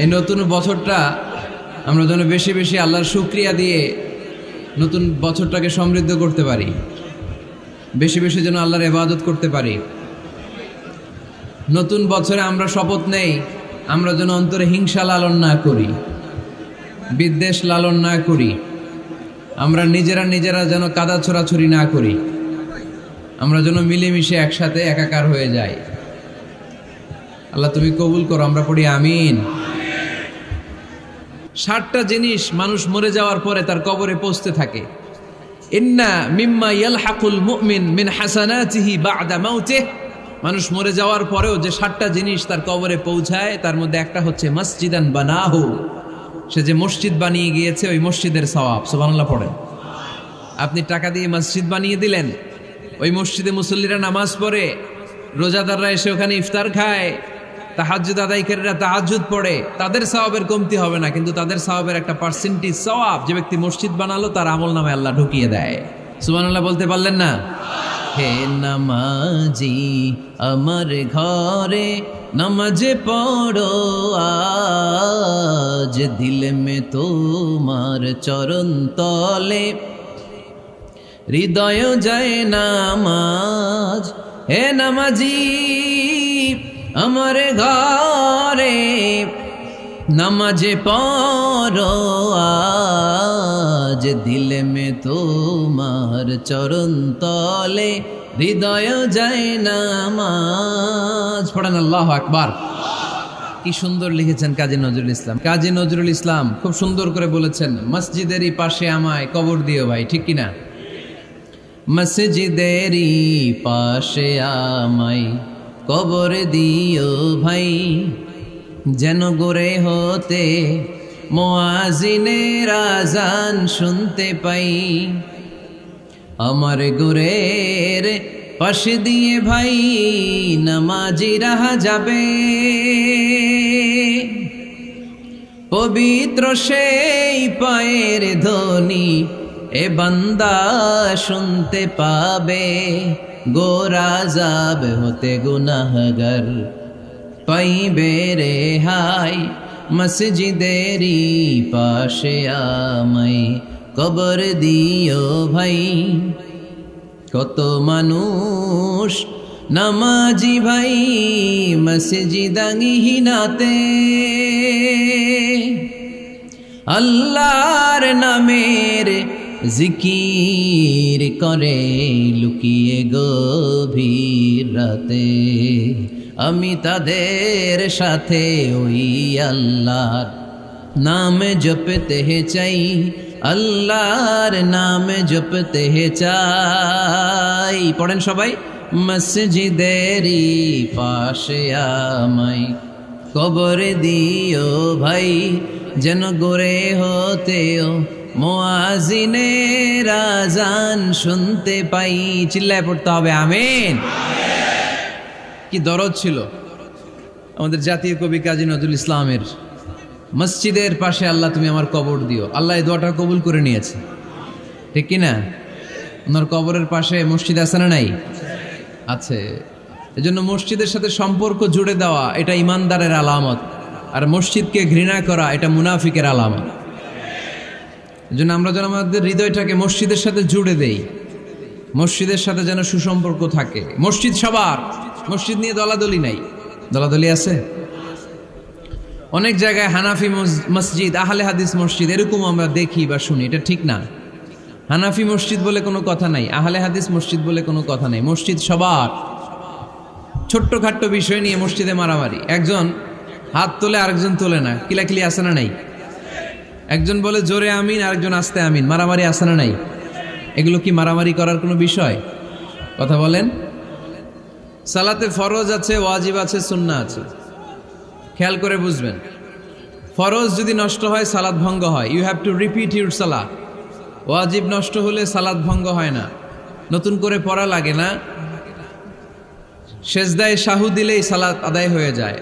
এই নতুন বছরটা আমরা যেন বেশি বেশি আল্লাহর শুকরিয়া দিয়ে নতুন বছরটাকে সমৃদ্ধ করতে পারি, বেশি বেশি যেন আল্লাহর ইবাদত করতে পারি। নতুন বছরে আমরা শপথ নেই, আমরা যেন অন্তরে হিংসা লালন না করি, বিদ্বেষ লালন না করি, আমরা নিজেরা যেন কাদা ছোড়াছুরি না করি, আমরা যেন মিলেমিশে একসাথে একাকার হয়ে যাই। আল্লাহ তুমি কবুল করো, আমরা পড়ি আমিন। 60টা জিনিস মানুষ মরে যাওয়ার পরে তার কবরে পৌঁছতে থাকে। ইন্না মিম্মা ইয়ালহাকুল মুমিন মিন হাসানাতিহি বা'দা মাউতিহি, মানুষ মরে যাওয়ার পরেও যে 60টা জিনিস তার কবরে পৌঁছায় তার মধ্যে একটা হচ্ছে মসজিদান বানাহু, সে যে মসজিদ বানিয়ে গিয়েছে ওই মসজিদের সওয়াব। সুবহানাল্লাহ পড়েন। আপনি টাকা দিয়ে মসজিদ বানিয়ে দিলেন, ওই মসজিদে মুসল্লিরা নামাজ পড়ে, রোজাদাররা এসে ওখানে ইফতার খায়, তাহাজ্জুদ আদায়কারীরা তাহাজ্জুদ পড়ে, তাদের সওয়াবের কমতি হবে না, কিন্তু তাদের সওয়াবের একটা পার্সেন্টেজ সওয়াব যে ব্যক্তি মসজিদ বানালো তার আমল নামে আল্লাহ ঢুকিয়ে দেয়। সুবহানাল্লাহ বলতে পারলেন না? হে নামাজি আমার ঘরে নামাজ পড়ো আজ, দিল মে তোমার চরণ তলে হৃদয় যায় নামাজ। হে নামাজি আমার ঘরে নামাজ পড়ো আজ, দিল মে তোমার চরণ তলে হৃদয় যায় নামাজ। পড়েন আল্লাহু আকবার। কি সুন্দর লিখেছেন কাজী নজরুল ইসলাম। কাজী নজরুল ইসলাম খুব সুন্দর করে বলেছেন, মসজিদেরই পাশে আমায় কবর দিও ভাই, ঠিক কিনা? মসজিদেরই পাশে আমায় কবর দিও ভাই, যেন গোরে হতে মুয়াজ্জিনের আযান শুনতে পাই। আমার গোরের পাশে দিয়ে ভাই নামাজিরা যাবে, পবিত্র সেই পায়ের ধ্বনি এ বান্দা শুনতে পাবে। গোরা যাব হতে গুনাহগার পাইবে রেহাই, মসজিদেরই পাশে আমায় কবর দিও ভাই। কত মানুষ নামাজি ভাই মসজিদাঙ্গিহীনাতে, আল্লাহর নামের জিকির করে লুকিয়ে গভীর রাতে। আমি তাদের সাথে ওই আল্লাহর নাম জপতে চাই, আল্লাহর নাম জপতে চাই। পড়েন সবাই, মসজিদেরই পাশে আমায় কবর দিও ভাই, যেন গোরে হতেও মুয়াজ্জিনের আযান শুনতে পাই। চিল্লায় পড়তে হবে আমিন। কি দরদ ছিল আমাদের জাতীয় কবি কাজী নজরুল ইসলামের, মসজিদের পাশে আল্লাহ তুমি আমার কবর দিও। আল্লাহ এই দোয়াটা কবুল করে নিয়েছে, ঠিক কিনা? ওনার কবরের পাশে মসজিদ আছে না নাই? আছে। এজন্য মসজিদের সাথে সম্পর্ক জুড়ে দেওয়া এটা ইমানদারের আলামত, আর মসজিদকে ঘৃণা করা এটা মুনাফিকের আলামত। এজন্য আমরা যেন আমাদের হৃদয়টাকে মসজিদের সাথে জুড়ে দেই, মসজিদের সাথে যেন সুসম্পর্ক থাকে। মসজিদ সবার, মসজিদ নিয়ে দলাদলি নাই। দলাদলি আছে অনেক জায়গায়, হানাফি মসজিদ, আহলে হাদিস মসজিদ এরকম আমরা দেখি বা শুনি, এটা ঠিক না। হানাফি মসজিদ বলে কোনো কথা নাই, আহলে হাদিস মসজিদ বলে কোনো কথা নাই। মসজিদ সবার। ছোট্টখাট্ট বিষয় নিয়ে মসজিদে মারামারি, একজন হাত তোলে আরেকজন তোলে না, কিলাকিলি আছে না নাই? একজন বলে জোরে আমিন, আরেকজন আস্তে আমিন, মারামারি আছে না নাই? এগুলো কি মারামারি করার কোনো বিষয়? কথা বলেন। সালাতে ফরজ আছে, ওয়াজিব আছে, সুন্নাহ আছে। খেয়াল করে বুঝবেন, ফরজ যদি নষ্ট হয় সালাত ভঙ্গ হয়, you have to repeat your সালাত। ওয়াজিব নষ্ট হলে সালাত ভঙ্গ হয় না, নতুন করে পড়া লাগে না, সেজদায় সাহু দিলেই সালাত আদায় হয়ে যায়।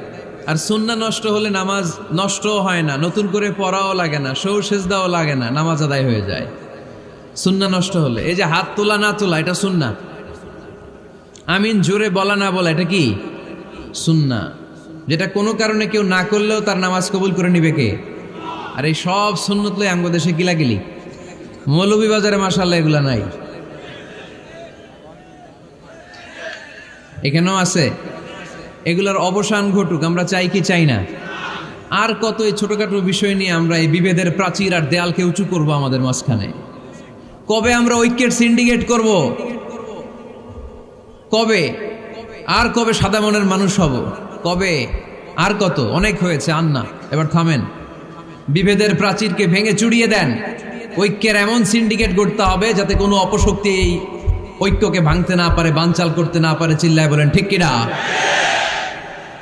আর সুন্নাহ নষ্ট হলে নামাজ নষ্টও হয় না, নতুন করে পড়াও লাগে না, সৌ সেজদাও লাগে না, নামাজ আদায় হয়ে যায় সুন্নাহ নষ্ট হলে। এই যে হাত তোলা না তোলা এটা সুন্নাহ, আমিন জোরে বলা না বলা এটা কি সুন্নাহ। যেটা কোনো কারণে কেউ না করলেও তার নামাজ কবুল করে নিবে কে? আর এই সব সুন্নত লই আমগো দেশে গিলাগিলি। মৌলভীবাজারে মাশাআল্লাহ এগুলা নাই, এখানেও আছে। এগুলার অবসান ঘটুক, আমরা চাই কি চাই না? আর কত এই ছোটখাটো বিষয় নিয়ে আমরা এই বিভেদের প্রাচীর আর দেয়ালকে উঁচু করব আমাদের মাঝখানে? কবে আমরা ঐক্যের সিন্ডিকেট করব? কবে? আর কবে সাদা মনের মানুষ হব? কবে? আর কত? অনেক হয়েছে, আর না, এবার থামেন। বিভেদের প্রাচীরকে ভেঙে চুড়িয়ে দেন। ঐক্যের এমন সিন্ডিকেট গড়তে হবে যাতে কোনো অপশক্তি এই ঐক্যকে ভাঙতে না পারে, বানচাল করতে না পারে। চিল্লায় বলেন ঠিক কিনা?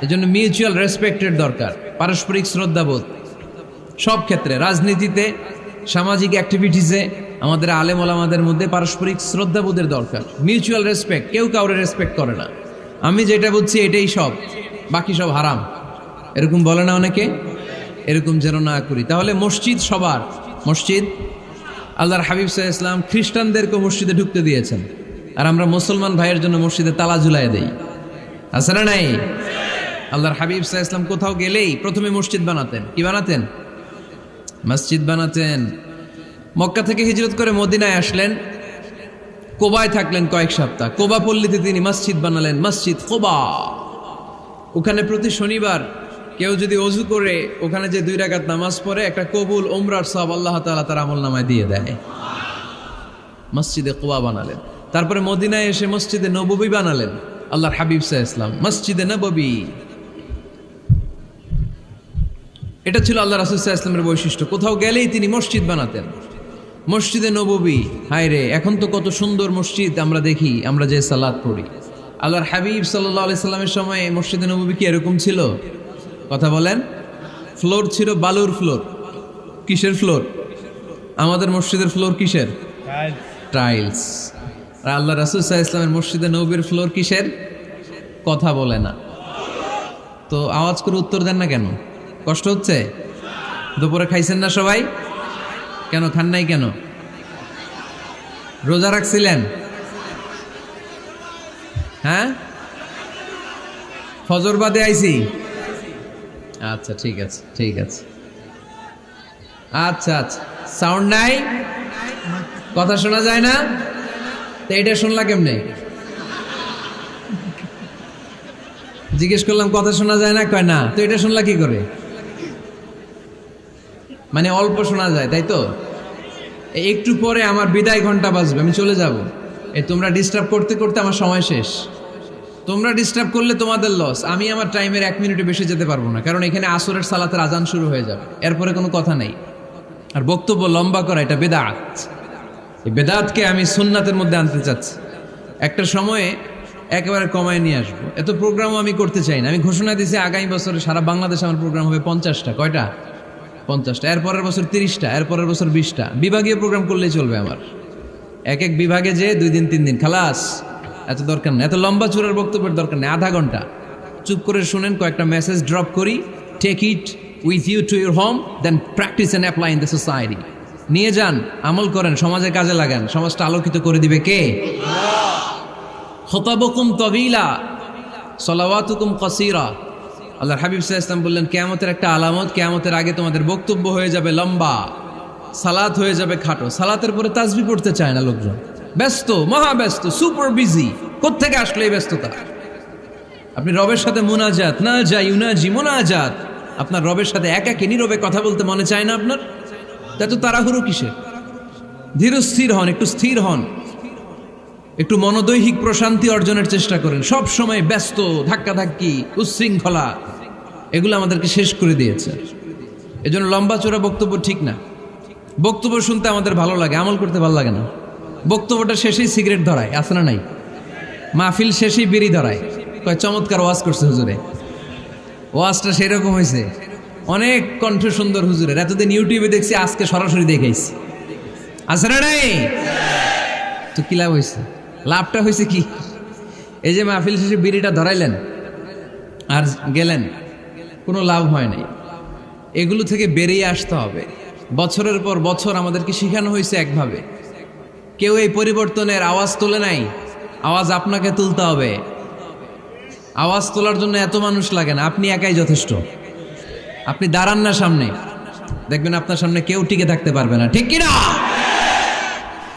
এজন্য মিউচুয়াল রেসপেক্টের দরকার, পারস্পরিক শ্রদ্ধাবোধ সব ক্ষেত্রে, রাজনীতিতে, সামাজিক অ্যাক্টিভিটিসে আমাদের আলেম ওলামাদের মধ্যে পারস্পরিক শ্রদ্ধাবোধের দরকার। মিউচুয়াল রেসপেক্ট, কেউ কাউরে রেসপেক্ট করে না। আমি যেটা বুঝছি এটাই সব, বাকি সব হারাম, এরকম বলে না অনেকে? এরকম যেন না করি। তাহলে মসজিদ সবার, মসজিদ আল্লাহর হাবিব সাল্লাল্লাহু আলাইহি ওয়াসাল্লাম খ্রিস্টানদেরকে মসজিদে ঢুকতে দিয়েছেন, আর আমরা মুসলমান ভাইয়ের জন্য মসজিদে তালা ঝুলাই দেই, আছে না নাই? আল্লাহর হাবিব সাল্লাল্লাহু আলাইহি ওয়াসাল্লাম কোথাও গেলেই প্রথমে মসজিদ বানাতেন। কি বানাতেন? মসজিদ বানাতেন। মক্কা থেকে হিজরত করে মদিনায় আসলেন, কোবায় থাকলেন কয়েক সপ্তাহ। কোবা পল্লীতে তিনি মসজিদ বানালেন, মসজিদ কোবা। ওখানে প্রতি শনিবার কেউ যদি অজু করে ওখানে যে 2 রাকাত নামাজ পড়ে, একটা কবুল ওমরার সওয়াব আল্লাহ তাআলা তার আমলনামায় দিয়ে দেয়। মসজিদে কোবা বানালেন। তারপরে মদিনায় এসে মসজিদে নববী বানালেন আল্লাহর হাবিব সাল্লাল্লাহু আলাইহি ওয়াসাল্লাম, মসজিদে নববী। এটা ছিল আল্লাহ রাসূল সাল্লাল্লাহু আলাইহি ওয়াসাল্লামের বৈশিষ্ট্য। কোথাও গেলেই তিনি মসজিদ বানাতেন, মসজিদে নববী। হায় রে, এখন তো কত সুন্দর মসজিদ আমরা দেখি, আমরা যে সালাত পড়ি। আল্লাহর হাবিব সাল্লাল্লাহু আলাইহি সাল্লামের সময় মসজিদে নববী কি এরকম ছিল? কথা বলেন। ফ্লোর ছিল বালুর ফ্লোর। কিসের ফ্লোর? আমাদের মসজিদের ফ্লোর কিসের? টাইলস। আর আল্লাহ রাসূল সাল্লাল্লাহু আলাইহি ওয়াসাল্লামের মসজিদে নববীর ফ্লোর কিসের? কথা বলে না তো। আওয়াজ করে উত্তর দেন না কেন? কষ্ট হচ্ছে? দুপুরে খাইছেন না সবাই? কেন খান নাই কেন? রোজা রাখছিলেন? হ্যাঁ, ফজর বাদে আইছি। আচ্ছা ঠিক আছে, ঠিক আছে। আচ্ছা আচ্ছা, সাউন্ড নাই, কথা শোনা যায় না? তো এটা শুনলা কেমনে? জিজ্ঞেস করলাম কথা শোনা যায় না, কয় না। তো এটা শুনলা কি করে? মানে অল্প শোনা যায়, তাই তো? একটু পরে আমার বিদায় ঘন্টা বাজবে, আমি চলে যাব। তোমরা ডিস্টার্ব করতে করতে আমার সময় শেষ। তোমরা ডিস্টার্ব করলে তোমাদের লস। আমি আমার টাইমের 1 মিনিটে বেশি যেতে পারবো না, কারণ এখানে আসরের সালাতের আজান শুরু হয়ে যাবে, এরপরে কোনো কথা নেই। আর বক্তব্য লম্বা করা এটা বেদাত। এই বেদাতকে আমি সুন্নাতের মধ্যে আনতে চাচ্ছি। একটা সময়ে একেবারে কমায় নিয়ে আসবো। এত প্রোগ্রামও আমি করতে চাই না। আমি ঘোষণা দিয়েছি আগামী বছরে সারা বাংলাদেশে আমার প্রোগ্রাম হবে 50টা। কয়টা? 50টা। এরপরের বছর 30টা, এরপরের বছর 20টা। বিভাগীয় প্রোগ্রাম করলেই চলবে আমার। এক এক বিভাগে যে 2 দিন 3 দিন খালাস। এত দরকার নেই, এত লম্বা চূড়ার বক্তব্যের দরকার নেই। আধা ঘন্টা চুপ করে শুনেন, কয়েকটা মেসেজ ড্রপ করি, take it with you to your home, then practice and apply in the society. নিয়ে যান, আমল করেন, সমাজে কাজে লাগান। সমাজটা আলোকিত করে দিবে কে? খুতাবুকুম তাবিলা সালাওয়াতুকুম কাসীরা। আল্লাহর হাবিব সাল্লাল্লাহু আলাইহি ওয়াসাল্লাম বললেন, কিয়ামতের একটা আলামত, কিয়ামতের আগে তোমাদের বক্তব্য হয়ে যাবে লম্বা, সালাত হয়ে যাবে খাটো। সালাতের পরে তাসবিহ পড়তে চায় না লোকজন, ব্যস্ত, মহাব্যস্ত, সুপার বিজি। কোত্থেকে আসলে এই ব্যস্ততা? আপনি রবের সাথে মুনাজাত, না যাই ইউনাজি মুনাজাত, আপনার রবের সাথে একাকী নীরবে কথা বলতে মনে চায় না আপনার? এত তাড়াহুড়ো কিসের? ধীর স্থির হন, একটু স্থির হন, একটু মনোদৈহিক প্রশান্তি অর্জনের চেষ্টা করেন। সব সময় ব্যস্ত, ধাক্কাধাক্কি, উচ্ছৃঙ্খলা, এগুলো আমাদেরকে শেষ করে দিয়েছে। এজন্য লম্বা চোরা বক্তব্য ঠিক না। বক্তব্য শুনতে আমাদের ভালো লাগে, আমল করতে ভালো লাগে না। বক্তব্যটা শেষেই সিগারেট ধরায়, আছে না নাই? মাহফিল শেষেই বিড়ি ধরায়, কয় চমৎকার ওয়াজ করছে হুজুরে। ওয়াজটা সেরকম হয়েছে, অনেক কণ্ঠ সুন্দর হুজুরের। এতদিন ইউটিউবে দেখছি, আজকে সরাসরি দেখাইছি, আছে না নাই? তো কি লাভ হয়েছে? লাভটা হয়েছে কি? এই যে মাহফিল শেষে বিড়িটা ধরাইলেন আর গেলেন, কোনো লাভ হয় নাই। এগুলো থেকে বেরিয়ে আসতে হবে। বছরের পর বছর আমাদেরকে শেখানো হয়েছে একভাবে, কেউ এই পরিবর্তনের আওয়াজ তোলে নাই। আওয়াজ আপনাকে তুলতে হবে। আওয়াজ তোলার জন্য এত মানুষ লাগে না, আপনি একাই যথেষ্ট। আপনি দাঁড়ান না সামনে, দেখবেন আপনার সামনে কেউ টিকে থাকতে পারবে না, ঠিক কিনা?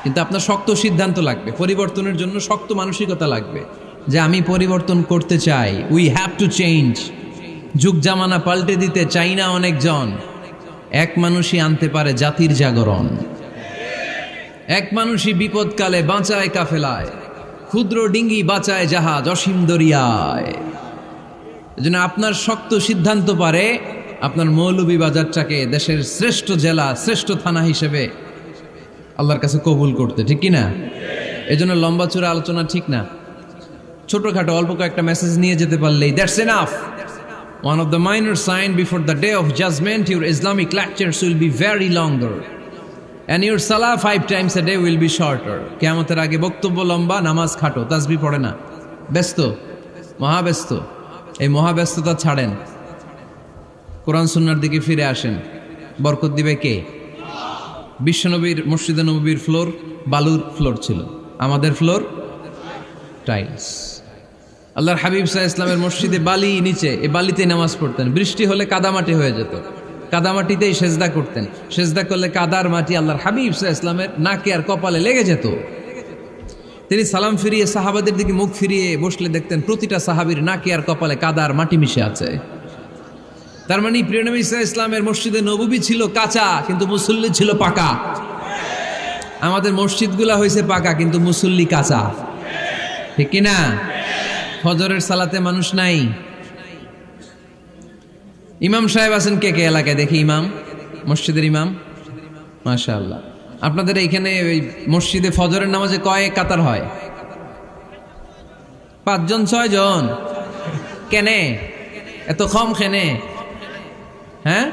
কিন্তু আপনার শক্ত সিদ্ধান্ত লাগবে, পরিবর্তনের জন্য শক্ত মানসিকতা লাগবে যে আমি পরিবর্তন করতে চাই। We have to change. যুগ জামানা পাল্টে দিতে চাই না অনেকজন, এক মানুষই আনতে পারে জাতির জাগরণ। এক মানুষই বিপদকালে বাঁচায় কাফেলায়, ক্ষুদ্র ডিঙ্গি বাঁচায় জাহাজ অসীম দরিয়ায়। এজন্য আপনার শক্ত সিদ্ধান্ত পারে আপনার মৌলভীবাজারটাকে দেশের শ্রেষ্ঠ জেলা, শ্রেষ্ঠ থানা হিসেবে আল্লাহর কাছে কবুল করতে, ঠিক কিনা? এজন্য লম্বা চূড়া আলোচনা ঠিক না, ছোটখাটো অল্প কয়েকটা মেসেজ নিয়ে যেতে পারলেই that's enough. One of the minor sign before the day of judgment, your Islamic lectures will be very longer and your salah 5 times a day will be shorter. কিয়ামতের আগে বক্তব্য লম্বা, নামাজ খাটো, তাসবিহ পড়ে না, ব্যস্ত, মহাব্যস্ত। এই মহাব্যস্ততা ছাড়েন, কোরআন সুন্নাহর দিকে ফিরে আসেন। বরকত দিবে কে? বিশ্বনবীর মসজিদে নববীর ফ্লোর বালুর ফ্লোর ছিল, আমাদের ফ্লোর টাইলস। আল্লাহর হাবিব সাল্লাল্লাহু আলাইহি ওয়াসাল্লামের মসজিদে বালি নিচে, এই বালিতে নামাজ পড়তেন। বৃষ্টি হলে কাদামাটি হয়ে যেত, কাদামাটিতেই সেজদা করতেন। সেজদা করলে কাদার মাটি আল্লাহর হাবিব সাল্লাল্লাহু আলাইহি ওয়াসাল্লামের নাকে আর কপালে লেগে যেত। তিনি সালাম ফিরিয়ে সাহাবাদের দিকে মুখ ফিরিয়ে বসলে দেখতেন প্রতিটা সাহাবীর নাকে আর কপালে কাদার মাটি মিশে আছে। তার মানে প্রিয় নবী সাল্লাল্লাহু আলাইহি ওয়াসাল্লামের মসজিদে নববী ছিল কাঁচা, কিন্তু মুসল্লি ছিল পাকা। আমাদের মসজিদগুলা হয়েছে পাকা, কিন্তু মুসল্লি কাঁচা, ঠিক কিনা? ফজরের সালাতে মানুষ নাই। ইমাম সাহেব আছেন কে কে এলাকায়? দেখি ইমাম, মসজিদের ইমাম, মাশাআল্লাহ। আপনাদের এইখানে ওই মসজিদে ফজরের নামাজে কয় কাতার হয়? 5 জন 6 জন? কেনে এত কম? কেনে? হ্যাঁ,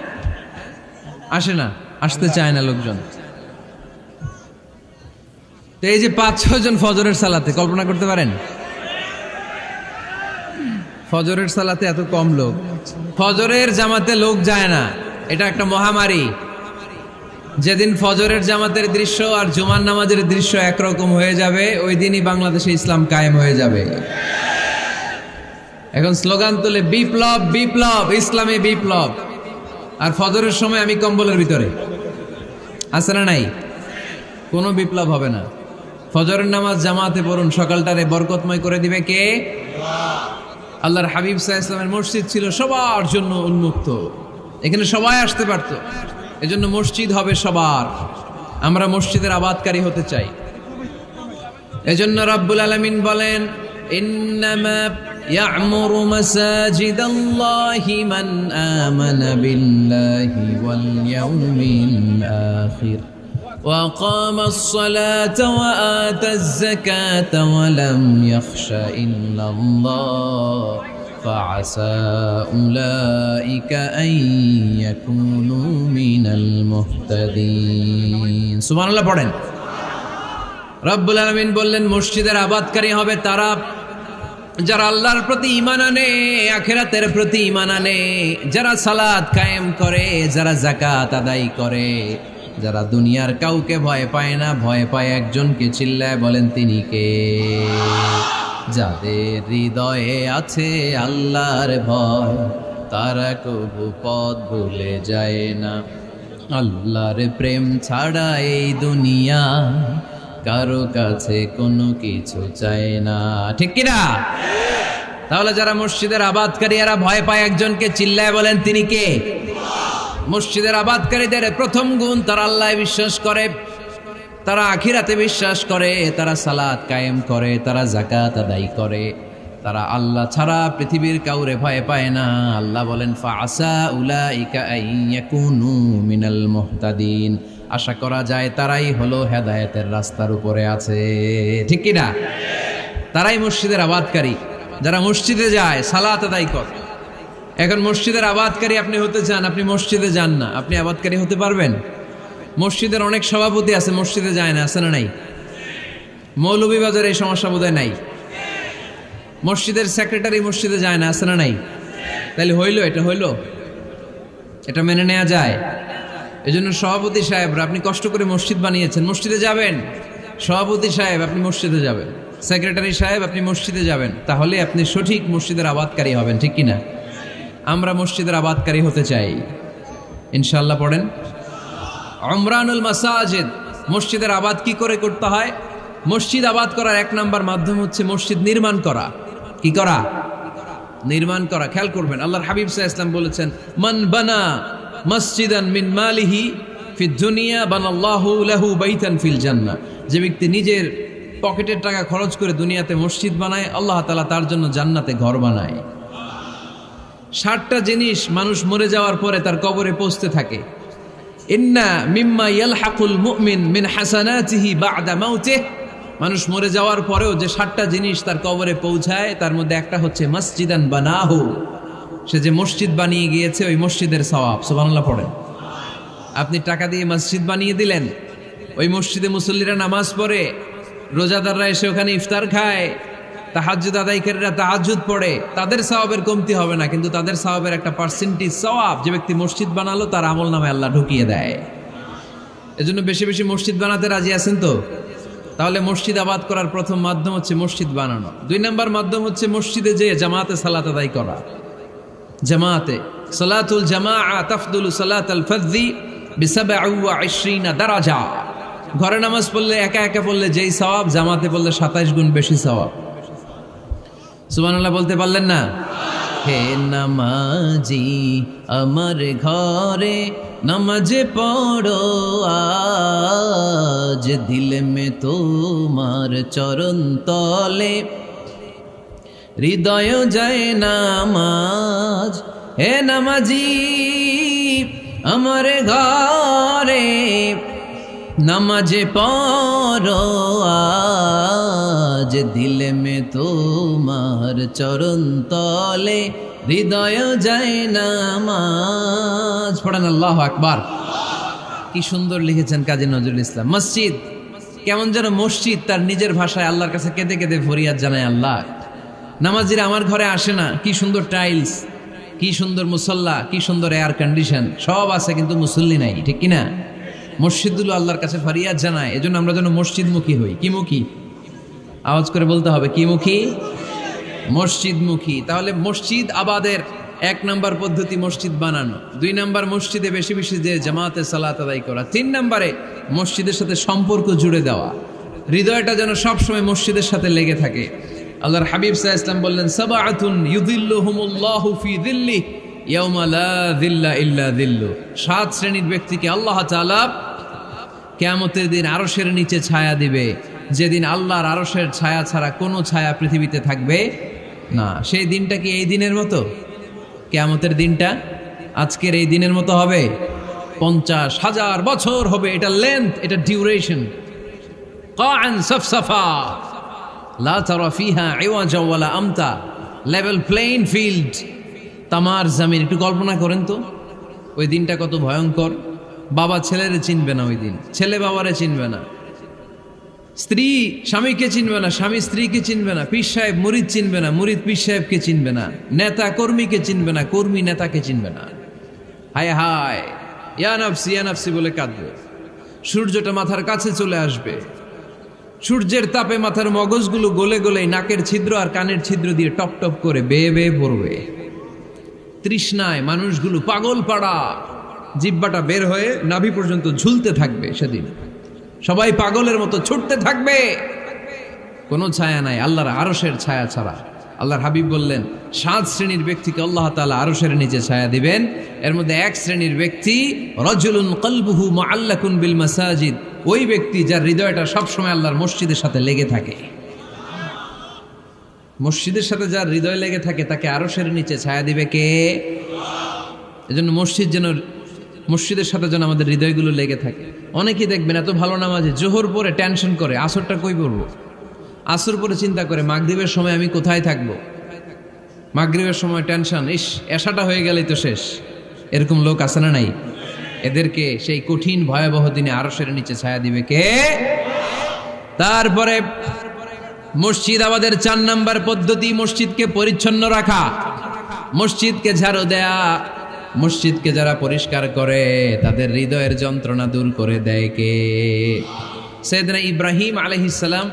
আসে না, আসতে চায় না লোকজন। তো এই যে 5-6 জন ফজরের সালাতে, কল্পনা করতে পারেন ফজরের সালাতে এত কম লোক? ফজরের জামাতে লোক যায় না, এটা একটা মহামারী। যেদিন ফজরের জামাতের দৃশ্য আর জুমার নামাজের দৃশ্য একরকম হয়ে যাবে, ওই দিনই বাংলাদেশে ইসলাম কায়েম হয়ে যাবে। এখন স্লোগান তুলে বিপ্লব বিপ্লব, ইসলামী বিপ্লব। আর ফজরের সময় আমি কম্বলের ভিতরে, আছে না নাই? কোনো বিপ্লব হবে না। ফজরের নামাজ জামাতে পড়ুন, সকালটারে বরকতময় করে দিবে কে? আল্লাহর হাবিব সাল্লাল্লাহু আলাইহি ওয়াসাল্লামের মসজিদ ছিল সবার জন্য উন্মুক্ত, এখানে সবাই আসতে পারত। এজন্য মসজিদ হবে সবার। আমরা মসজিদের আবাদকারী হতে চাই। এজন্য রাব্বুল আলামিন বলেন, ইন্নামা ইয়া'মুরু মাসাজিদাল্লাহি মান আমানা বিল্লাহি ওয়াল ইয়াউমিল আখির ওয়া আকামাস সালাতা ওয়া আতাজ যাকাতা ওয়া লাম ইয়াখশা ইল্লাল্লাহ ফাআসা উলাইকা আন ইয়াকুনু মিনাল মুহতাদিন। সুবহানাল্লাহ পড়েন। রব্বুল আলামিন বললেন, মসজিদের আবাদকারী হবে তারা যারা আল্লাহর প্রতি ঈমান আনে, আখিরাতের প্রতি ঈমান আনে, যারা সালাত কায়েম করে, যারা যাকাত আদায় করে, যারা দুনিয়ার কাউকে ভয় পায় না, ভয় পায় একজনকে। চিল্লায় বলেন তিনি কে? যাদের হৃদয়ে আছে আল্লাহর ভয়, তারা কবু পথ ভুলে যায় না। আল্লাহর প্রেম ছাড়া এই দুনিয়া কারো কাছে কোনো কিছু চায় না, ঠিক কিনা? তাহলে যারা মসজিদের আবাদকারী, এরা ভয় পায় একজনকে। চিল্লায় বলেন তিনি কে? মসজিদের আবাদকারীদের প্রথম গুণ, তারা আল্লাহয় বিশ্বাস করে, তারা আখিরাতে বিশ্বাস করে, তারা সালাত কায়েম করে, তারা যাকাত আদায় করে, তারা আল্লাহ ছাড়া পৃথিবীর কাউরে ভয় পায় না। আল্লাহ বলেন, ফাআসা উলাইকা আন ইয়াকুনু মিনাল মুহতাদিন। আশা করা যায় তারাই হলো হেদায়েতের রাস্তার উপরে আছে, ঠিক কিনা? তারাই মসজিদের আবাদকারী, যারা মসজিদে যায়, সালাত আদায় করে। এখন মসজিদের আবাদকারী আপনি হতে চান, আপনি মসজিদে যান না, আপনি আবাদকারী হতে পারবেন? মসজিদের অনেক সভাপতি আছে, মসজিদে যায় না, আছে না নাই? মৌলভীবাজারে এই সমস্যা বোধহয় নাই। মসজিদের সেক্রেটারি মসজিদে যায় না, আছে না নাই? তাহলে হইল, এটা হইল, এটা মেনে নেওয়া যায়? এজন্য সভাপতি সাহেবরা, আপনি কষ্ট করে মসজিদ বানিয়েছেন, মসজিদে যাবেন। সভাপতি সাহেব, আপনি মসজিদে যাবেন। সেক্রেটারি সাহেব আপনি মসজিদে যাবেন, তাহলে আপনি সঠিক মসজিদের আবাদকারী হবেন, ঠিক কিনা? আমরা মসজিদের আবাদকারী হতে চাই ইনশাআল্লাহ। পড়েন উমরানুল মাসাজিদ। মসজিদের আবাদ কি করে করতে হয়? মসজিদ আবাদ করার এক নাম্বার মাধ্যম হচ্ছে মসজিদ নির্মাণ করা। কি করা? নির্মাণ করা। খেয়াল করবেন, আল্লাহর হাবিব সাল্লাল্লাহু আলাইহি ওয়াসাল্লাম বলেছেন, মান বানা মসজিদান মিন মালিহি ফিদ দুনিয়া বানাল্লাহু লাহু বাইতান ফিল জান্নাহ। যে ব্যক্তি নিজের পকেটের টাকা খরচ করে দুনিয়াতে মসজিদ বানায়, আল্লাহ তাআলা তার জন্য জান্নাতে ঘর বানায়। 60টা জিনিস মানুষ মরে যাওয়ার পরে তার কবরে পৌঁছতে থাকে। ইন্না মিম্মা ইয়ালহাকুল মুমিন মিন হাসানাতিহি বা'দা মাউতিহি। মানুষ মরে যাওয়ার পরেও যে 60টা জিনিস তার কবরে পৌঁছায়, তার মধ্যে একটা হচ্ছে মসজিদান বানাহু। সে যে মসজিদ বানিয়ে গিয়েছে, ওই মসজিদের সওয়াব। সুবহানাল্লাহ পড়েন। আপনি টাকা দিয়ে মসজিদ বানিয়ে দিলেন, ওই মসজিদে মুসল্লিরা নামাজ পড়ে, রোজাদাররা এসে ওখানে ইফতার খায়, তাহাজ্জুদ আদায়কারীরা তাহাজ্জুদ পড়ে, তাদের সওয়াবের কমতি হবে না, কিন্তু তাদের সওয়াবের একটা পার্সেন্টেজ সওয়াব যে ব্যক্তি মসজিদ বানালো তার আমল নামে আল্লাহ ঢুকিয়ে দেয়। এজন্য বেশি বেশি মসজিদ বানাতে রাজি আছেন তো? তাহলে মসজিদ আবাদ করার প্রথম মাধ্যম হচ্ছে মসজিদ বানানো। 2 নাম্বার মাধ্যম হচ্ছে মসজিদে যে জামাতে সালাত আদায় করা। জামাতে সালাতুল জামাআ তাফদুলু সালাতাল ফাযযি বি27 দারাজা। ঘরে নামাজ পড়লে একা একা পড়লে যেই সওয়াব, জামাতে পড়লে 27 গুণ বেশি সওয়াব। সুবহানাল্লাহ বলতে পারলেন না? হে নামাজি আমার ঘরে নামাজ পড়ো আজ, দিলে মে তোমার চরণ তলে হৃদয় যায় নামাজ। হে নামাজি আমার ঘরে নামাজে পড়ো আজ, দিলে মে তোমার চরণ তলে হৃদয় যায় নামাজ। পড়েন আল্লাহু আকবার। কি সুন্দর লিখেছেন কাজী নজরুল ইসলাম। মসজিদ কেমন যেন মসজিদ তার নিজের ভাষায় আল্লাহর কাছে কেঁদে কেঁদে ফরিয়াদ জানায়, আল্লাহ নামাজিরা আমার ঘরে আসে না, কি সুন্দর টাইলস, কি সুন্দর মুসল্লা, কি সুন্দর এয়ার কন্ডিশন, সব আছে কিন্তু মুসল্লি নাই, ঠিক কিনা? মসজিদগুলো আল্লাহর কাছে ফরিয়াদ জানায়। এজন্য আমরা যেন মসজিদমুখী হই। কি মুখী? আওয়াজ করে বলতে হবে, কি মুখী? মসজিদমুখী। তাহলে মসজিদ আবাদের 1 নাম্বার পদ্ধতি মসজিদ বানানো। 2 নাম্বার মসজিদে বেশি বেশি যে জামাতে সালাত আদায় করা। 3 নাম্বারে মসজিদের সাথে সম্পর্ক জুড়ে দেওয়া, হৃদয়টা যেন সবসময় মসজিদের সাথে লেগে থাকে। আল্লাহর হাবিব সাল্লাল্লাহু আলাইহি ওয়াসাল্লাম বললেন, সাবআতুন ইউযিল্লুহুমুল্লাহু ফি যিল্লিহি ইয়াওমা লা যিল্লা ইল্লা যিল্লু। 7 শ্রেণীর ব্যক্তিকে আল্লাহ তাআলা কিয়ামতের দিন আরশের নিচে ছায়া দিবে, যেদিন আল্লাহর আরশের ছায়া ছাড়া কোনো ছায়া পৃথিবীতে থাকবে না। সেই দিনটা কি এই দিনের মতো? কিয়ামতের দিনটা আজকের এই দিনের মতো হবে? 50,000 বছর হবে। এটা লেন্থ, এটা ডিউরেশন। কাআন সাফসাফা লা তারা ফিহা ইওয়াজা ওয়ালা আমতা। লেভেল প্লেইং ফিল্ড, তামার জমিন। একটু কল্পনা করেন তো ওই দিনটা কত ভয়ঙ্কর। বাবা ছেলেরে চিনবে না ওই দিন, ছেলে বাবারে চিনবে না, স্ত্রী স্বামীকে চিনবে না, স্বামী স্ত্রীকে চিনবে না, পীর সাহেব মুরিদ চিনবে না, মুরিদ পীর সাহেবকে চিনবে না, নেতা কর্মীকে চিনবে না, কর্মী নেতাকে চিনবে না। হায় হায়, ইয়া নাফসি ইয়া নাফসি বলে কাঁদবে। সূর্যটা মাথার কাছে চলে আসবে, সূর্যের তাপে মাথার মগজগুলো গলে গলে নাকের ছিদ্র আর কানের ছিদ্র দিয়ে টপ টপ করে বেয়ে বেয়ে পড়বে। তৃষ্ণায় মানুষগুলো পাগল পাড়া, জিহ্বাটা বের হয়ে নাভি পর্যন্ত ঝুলতে থাকবে। সেদিন সবাই পাগলের মতো ছুটতে থাকবে, কোনো ছায়া নাই আল্লাহর আরশের ছায়া ছাড়া। আল্লাহর হাবিব বললেন, 7 শ্রেণীর ব্যক্তিকে আল্লাহ তাআলা আরশের নিচে ছায়া দিবেন। এর মধ্যে 1 শ্রেণীর ব্যক্তি রাজুলুন কলবুহু মুআল্লাকুন বিল মাসাজিদ। ওই ব্যক্তি যার হৃদয়টা সবসময় আল্লাহর মসজিদের সাথে লেগে থাকে। মসজিদের সাথে যার হৃদয় লেগে থাকে তাকে আরশের নিচে ছায়া দিবে কে? এজন্য মসজিদের সাথে যেন আমাদের হৃদয়গুলো লেগে থাকে। অনেকেই দেখবেন এত ভালো নামাজে, জোহর পরে টেনশন করে আসরটা কই পড়বো, আসর পরে চিন্তা করে মাগরিবের সময় আমি কোথায় থাকবো, মাগরিবের সময় টেনশন, ইস এশাটা হয়ে গেলেই তো শেষ। এরকম লোক আছে না নাই? এদেরকে সেই কঠিন ভয়াবহ দিনে আরশের নিচে ছায়া দিবে কে? তারপরে মসজিদ আমাদের 4 নাম্বার পদ্ধতি মসজিদকে পরিচ্ছন্ন রাখা, মসজিদকে ঝাড়ু দেয়া। মসজিদকে যারা পরিষ্কার করে তাদের হৃদয়ের যন্ত্রণা দূর করে দেয় কে? সাইয়েদনা ইব্রাহিম আলাইহিস সালাম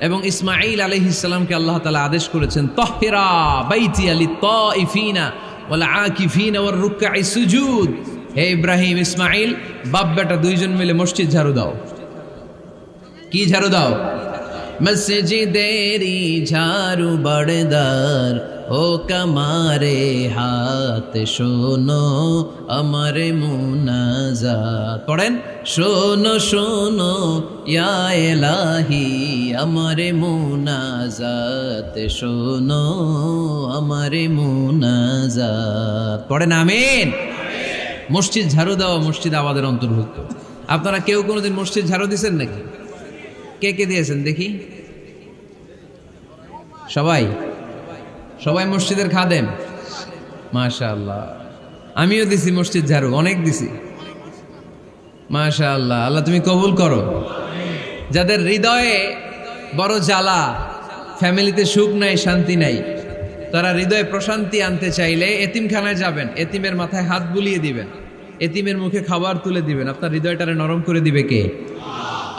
এবং ইসমাঈল আলাইহিস সালামকে আল্লাহ তাআলা আদেশ করেছেন তাহহিরা বাইতিয়া লিত্তাইফিনা ওয়াল আকিফিনা ওয়ার রুকআই সুজুদ। হে ইব্রাহিম, ইসমাঈল, বাপ বেটা দুইজন মিলে মসজিদ ঝাড়ু দাও। কি ঝাড়ু দাও? মসজিদেরি ঝাড়ু বড়দার ও কামারে হাত শোনো আমারে মুনাজাত। পড়েন, শোনো শোনো ইয়া ইলাহি আমারে মুনাজাত, শোনো আমারে মুনাজাত। পড়েন আমিন। মসজিদ ঝাড়ু দেওয়া মসজিদ আবাদের অন্তর্ভুক্ত। আপনারা কেউ কোনোদিন মসজিদ ঝাড়ু দিয়েছেন নাকি? কে কে দিয়েছেন দেখি? সবাই? সবাই মসজিদের খাদেম? মাশাআল্লাহ। আমিও দিছি মসজিদ ঝাড়ু, অনেক দিছি। মাশাআল্লাহ, আল্লাহ তুমি কবুল করো। যাদের হৃদয়ে বড় জ্বালা, ফ্যামিলিতে সুখ নাই, শান্তি নাই, তারা হৃদয়ে প্রশান্তি আনতে চাইলে এতিমখানায় যাবেন, এতিমের মাথায় হাত বুলিয়ে দিবেন, এতিমের মুখে খাবার তুলে দিবেন। আপনার হৃদয়টারে নরম করে দিবে কে?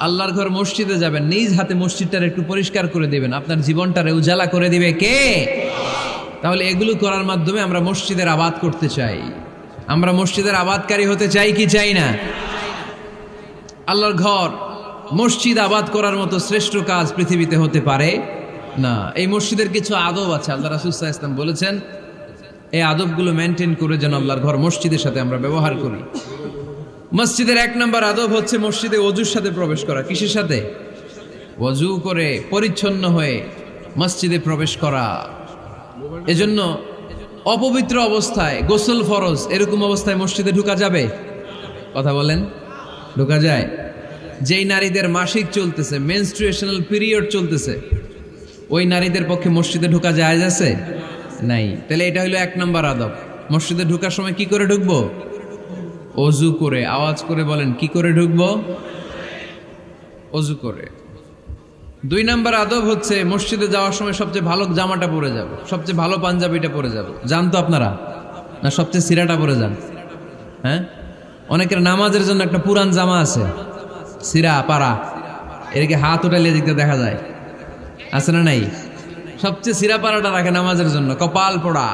আল্লাহর ঘর মসজিদে যাবেন, নিজ হাতে মসজিদটারে একটু পরিষ্কার করে দিবেন, আপনার জীবনটারে উজালা করে দিবে কে? তাহলে এগুলো করার মাধ্যমে আমরা মসজিদের আবাদ করতে চাই। আমরা মসজিদের আবাদকারী হতে চাই কি চাই না? আল্লাহর ঘর মসজিদ আবাদ করার মতো শ্রেষ্ঠ কাজ পৃথিবীতে হতে পারে না। এই মসজিদের কিছু আদব আছে, আল্লাহ রাসূল সাল্লাল্লাহু আলাইহি ওয়াসাল্লাম বলেছেন এই আদবগুলো মেনটেন করে যেন আল্লাহর ঘর মসজিদের সাথে আমরা ব্যবহার করি। মসজিদের 1 নম্বর আদব হচ্ছে মসজিদে ওযুর সাথে প্রবেশ করা। কিসের সাথে? ওযু করে পরিচ্ছন্ন হয়ে মসজিদে প্রবেশ করা। এজন্য অপবিত্র অবস্থায় গোসল ফরজ, এরকম অবস্থায় মসজিদে ঢোকা যাবে? কথা বলেন, ঢোকা যায়? যেই নারীদের মাসিক চলতেছে, মেনস্ট্রুয়েশনাল পিরিয়ড চলতেছে, ওই নারীদের পক্ষে মসজিদে ঢোকা জায়েজ আছে? নাই। তাহলে এটা হলো 1 নম্বর আদব। মসজিদে ঢোকার সময় কি করে ঢুকবো? ওযু করে। আওয়াজ করে বলেন, কি করে ঢুকবো? ওযু করে। 2 নম্বর আদব হচ্ছে মসজিদে যাওয়ার সময় সবচেয়ে ভালো জামাটা পরে যাব, সবচেয়ে ভালো পাঞ্জাবিটা পরে যাব। জান তো আপনারা? না সবচেয়ে সিরাটা পরে যান? হ্যাঁ, অনেকের নামাজের জন্য একটা পুরান জামা আছে, সিরা পাড়া, এদিকে হাত উঠালে দিকতে দেখা যায়, আছে না নাই? সবচেয়ে সিরা পাড়াটা রাখে নামাজের জন্য, কপাল পোড়া।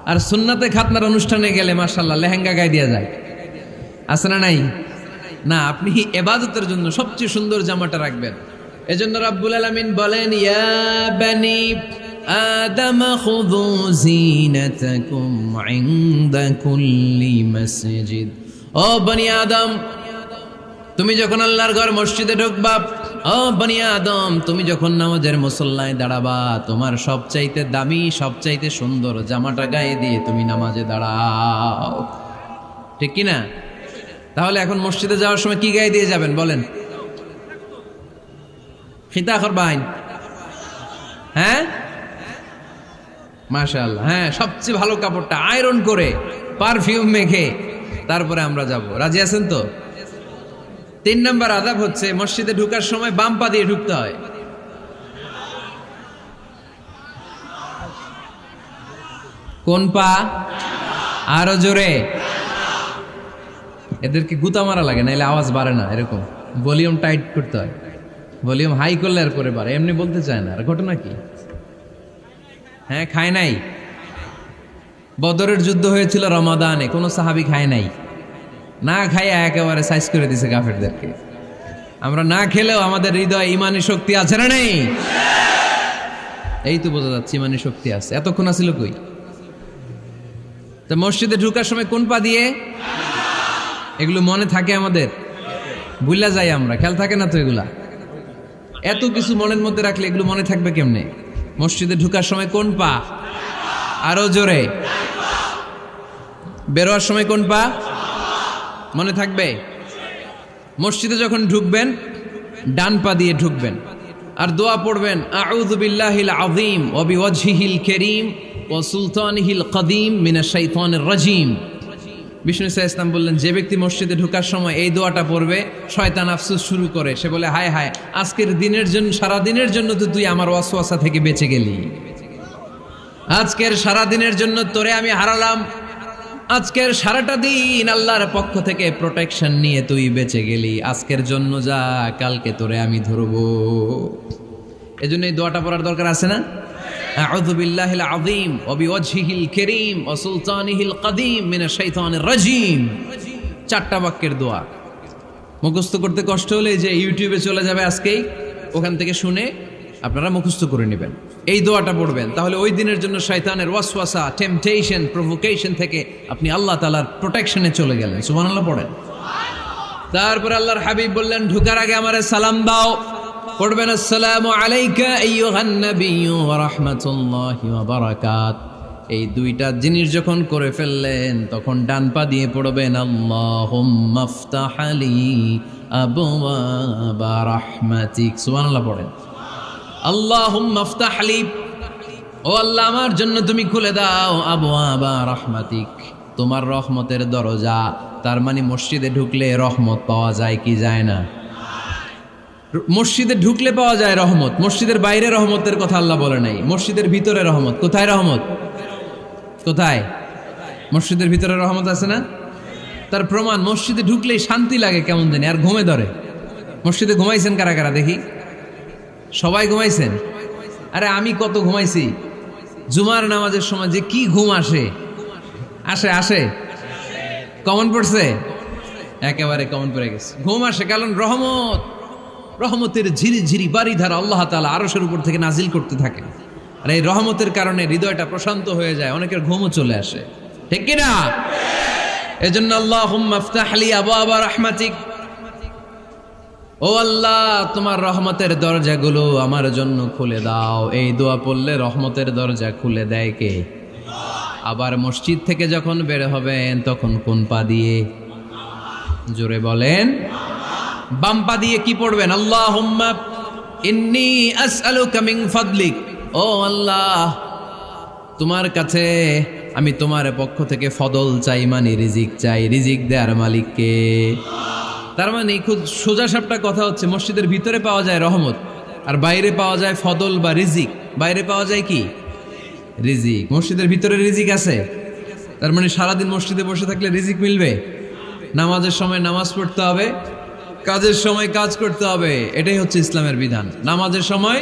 আর সুন্নাতে খাতনার অনুষ্ঠানে গেলে মাশাআল্লাহ লেহেঙ্গা গায়ে দেওয়া যায়, আছে না নাই? না, আপনি ইবাদতের জন্য সবচেয়ে সুন্দর জামাটা রাখবেন। এজন্য রাব্বুল আলামিন বলেন, ইয়া বানি আদম খুযু জিনাতাকুম ইনদা কুল্লি মসজিদ। ও বনি আদম, তুমি যখন আল্লাহর ঘর মসজিদে ঢুকবা, ও বনি আদম, তুমি যখন নামাজের মুসল্লায় দাঁড়াবা, তোমার সবচাইতে দামি, সবচাইতে সুন্দর জামাটা গায়ে দিয়ে তুমি নামাজে দাঁড়াও। ঠিক কি না? তাহলে এখন মসজিদে যাওয়ার সময় কি গায়ে দিয়ে যাবেন বলেন? খিতা করবাইন? হ্যাঁ, মাশাআল্লাহ। হ্যাঁ, সবচেয়ে ভালো কাপড়টা আয়রন করে পারফিউম মেখে তারপরে আমরা যাব। রাজি আছেন তো? 3 নম্বর আদব হচ্ছে মসজিদে ঢোকার সময় বাম পা দিয়ে ঢুকতে হয়। কোন পা? আরো জোরে। এদেরকে গুতা মারা লাগে, নাইলে আওয়াজ বাড়ে না। এরকম ভলিউম টাইট করতে হয়, ভলিউম হাই করলে আর পরে বাড়ে, এমনি বলতে চায় না। আর ঘটনা কি? হ্যাঁ, খায় নাই। বদরের যুদ্ধ হয়েছিল রমাদানে, কোনো সাহাবী খায় নাই, না খাইয়া একেবারে সাইজ করে দিছে কাফেরদেরকে। আমরা না খেলেও আমাদের হৃদয়ে ইমানি শক্তি আছে না নেই? এই তো বোঝা যাচ্ছে ইমানি শক্তি আছে। এতক্ষণ আছিল কই? তো মসজিদে ঢোকার সময় কোন পা দিয়ে? এগুলো মনে থাকে আমাদের? ভুলা যাই আমরা, খেয়াল থাকে না তো এগুলা। এত কিছু মনের মধ্যে রাখলে এগুলো মনে থাকবে কেমনে? মসজিদে ঢোকার সময় কোন পা? আরো জোরে। বেরোয়ার সময় কোন পা? মনে থাকবে? মসজিদে যখন ঢুকবেন ডান পা দিয়ে ঢুকবেন, আর দোয়া পড়বেন, আউযু বিল্লাহিল আযীম ওয়া বিওয়াজহিল কারীম ওয়া সুলতানিহিল কদীম মিনাশ শাইতানির রাজীম। বিষ্ণু সাল্লাল্লাহু আলাইহি ওয়াসাল্লাম বললেন, যে ব্যক্তি মসজিদে ঢোকার সময় এই দোয়াটা পড়বে, শয়তান আফসোস শুরু করে। সে বলে, হায় হায়, আজকের দিনের জন্য, সারা দিনের জন্য তো তুই আমার ওয়াসওয়াসা থেকে বেঁচে গেলি। আজকের সারা দিনের জন্য তোরে আমি হারালাম, আজকের সারাটা দিন আল্লাহর পক্ষ থেকে প্রোটেকশন নিয়ে তুই বেঁচে গেলি। আজকের জন্য যা, কালকে তোরে আমি ধরবো। এজন্য এই দোয়াটা পড়ার দরকার আছে না? আউযু বিল্লাহিল আযীম ওয়া বিওয়াজহিল কারীম ওয়া সুলতানিহিল কাদীম মিনাশ শাইতানির রাজীম। 4টা বাক্যের দোয়া। মুখস্থ করতে কষ্ট হলে যে ইউটিউবে চলে যাবে আজকেই, ওখান থেকে শুনে আপনারা মুখস্থ করে নেবেন, এই দোয়াটা পড়বেন। তাহলে ওই দিনের জন্য শয়তানের ওয়াসওয়াসা, টেম্পটেশন, প্রভোকেশন থেকে আপনি আল্লাহ তাআলার প্রোটেকশনে চলে গেলেন। সুবহানাল্লাহ পড়েন। তারপর আল্লাহর হাবিব বললেন, ঢোকার আগে আমারে সালাম দাও। পড়বেন, আসসালামু আলাইকা আইয়ুহান নাবিয়্যু ওয়া রাহমাতুল্লাহি ওয়া বারাকাত। এই 2টা জিনিস যখন করে ফেললেন, তখন ডান পা দিয়ে পড়বেন, আল্লাহুম্মা আফতাহ লি আবওয়াবা রাহমাতিক। সুবহানাল্লাহ পড়েন। আল্লাহুম্মা আফতাহ লি, ও আল্লাহ আমার জন্য তুমি খুলে দাও আবওয়াবা রাহমাতিক, তোমার রহমতের দরজা। তার মানে মসজিদে ঢুকলে রহমত পাওয়া যায় কি যায় না? মসজিদে ঢুকলে পাওয়া যায় রহমত। মসজিদের বাইরে রহমতের কথা আল্লাহ বলে নাই, মসজিদের ভিতরে রহমত। কোথায় রহমত? কোথায়? মসজিদের ভিতরে রহমত আছে না? তার প্রমাণ, মসজিদে ঢুকলেই শান্তি লাগে কেমন জানি, আর ঘুমে ধরে। মসজিদে ঘুমাইছেন কারা কারা দেখি? সবাই ঘুমাইছেন? আরে আমি কত ঘুমাইছি। জুমার নামাজের সময় যে কি ঘুম আসে, আসে আসে কমন পড়ছে, একেবারে কমন পড়ে গেছে। ঘুম আসে কারণ রহমত, রহমতের ঝিরি ঝিরি বাড়ি ধারা আল্লাহ তাআলা আরশের উপর থেকে নাজিল করতে থাকে। আর এই রহমতের কারণে হৃদয়টা প্রশান্ত হয়ে যায়, অনেকের ঘুমও চলে আসে, ঠিক কি না? এজন্য আল্লাহুম্মা আফতাহ লি আবওয়াবা রাহমাতিক, ও আল্লাহ তোমার রহমতের দরজাগুলো আমার জন্য খুলে দাও। এই দোয়া পড়লে রহমতের দরজা খুলে দেয় কে? আবার মসজিদ থেকে যখন বের হবেন তখন কোন পা দিয়ে? জোরে বলেন। বাম পা দিয়ে কি পড়বেন? আল্লাহুম্মা ইন্নী আসআলুকা মিন ফাদলিক, ও আল্লাহ তোমার কাছে আমি তোমার পক্ষ থেকে ফদল চাই, মানে রিজিক চাই। রিজিক দেওয়ার মালিক কে? তার মানে খুব সোজা সাপটা কথা হচ্ছে, মসজিদের ভিতরে পাওয়া যায় রহমত, আর বাইরে পাওয়া যায় ফদল বা রিজিক। বাইরে পাওয়া যায় কি? রিজিক। মসজিদের ভিতরে রিজিক আছে। তার মানে সারাদিন মসজিদে বসে থাকলে রিজিক মিলবে? নামাজের সময় নামাজ পড়তে হবে, কাজের সময় কাজ করতে হবে। এটাই হচ্ছে ইসলামের বিধান। নামাজের সময়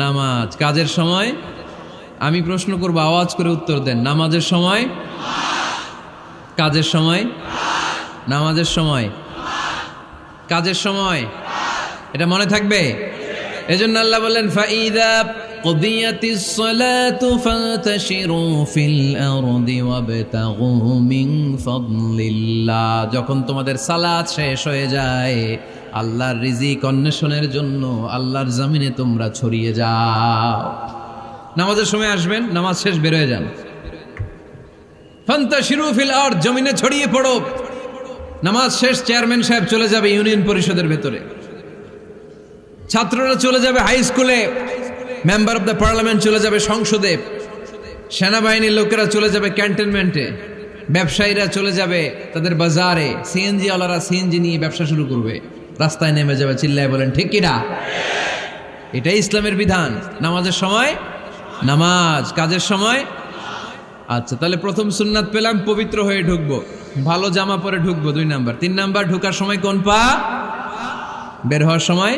নামাজ, কাজের সময়। আমি প্রশ্ন করবো, আওয়াজ করে উত্তর দেন। নামাজের সময়, কাজের সময়, নামাজের সময়, কাজের সময়। এটা মনে থাকবে। এজন্য আল্লাহ বললেন, ফাইদা কুদিয়াতিস সালাতু ফান্তাশিরু ফিল আরদি ওয়াবতাগু মিন ফাদলিল্লাহ। যখন তোমাদের সালাত শেষ হয়ে যায়, আল্লাহর রিজিক অন্বেষণের জন্য আল্লাহর জমিনে তোমরা ছড়িয়ে যাও। নামাজের সময় আসবেন, নামাজ শেষ বের হয়ে যান। ফান্তাশিরু ফিল আরদ, জমিনে ছড়িয়ে পড়ো। নামাজ শেষ, চেয়ারম্যান সাহেব চলে যাবে ইউনিয়ন পরিষদের ভেতরে, ছাত্ররা চলে যাবে হাই স্কুলে, মেম্বার অফ দ্য পার্লামেন্ট চলে যাবে সংসদে, সেনাবাহিনীর লোকেরা চলে যাবে ক্যান্টনমেন্টে, ব্যবসায়ীরা চলে যাবে তাদের বাজারে, সিএনজি ওয়ালারা সিএনজি নিয়ে ব্যবসা শুরু করবে, রাস্তায় নেমে যাবে, চিল্লায় বলেন ঠিক কিনা? এটাই ইসলামের বিধান। নামাজের সময় নামাজ, কাজের সময়। আচ্ছা, তাহলে প্রথম সুন্নাত পেলাম, পবিত্র হয়ে ঢুকবো, ভালো জামা পরে ঢুকবো 2 নাম্বার। 3 নাম্বার, ঢোকার সময় কোন পা? বের হওয়ার সময়।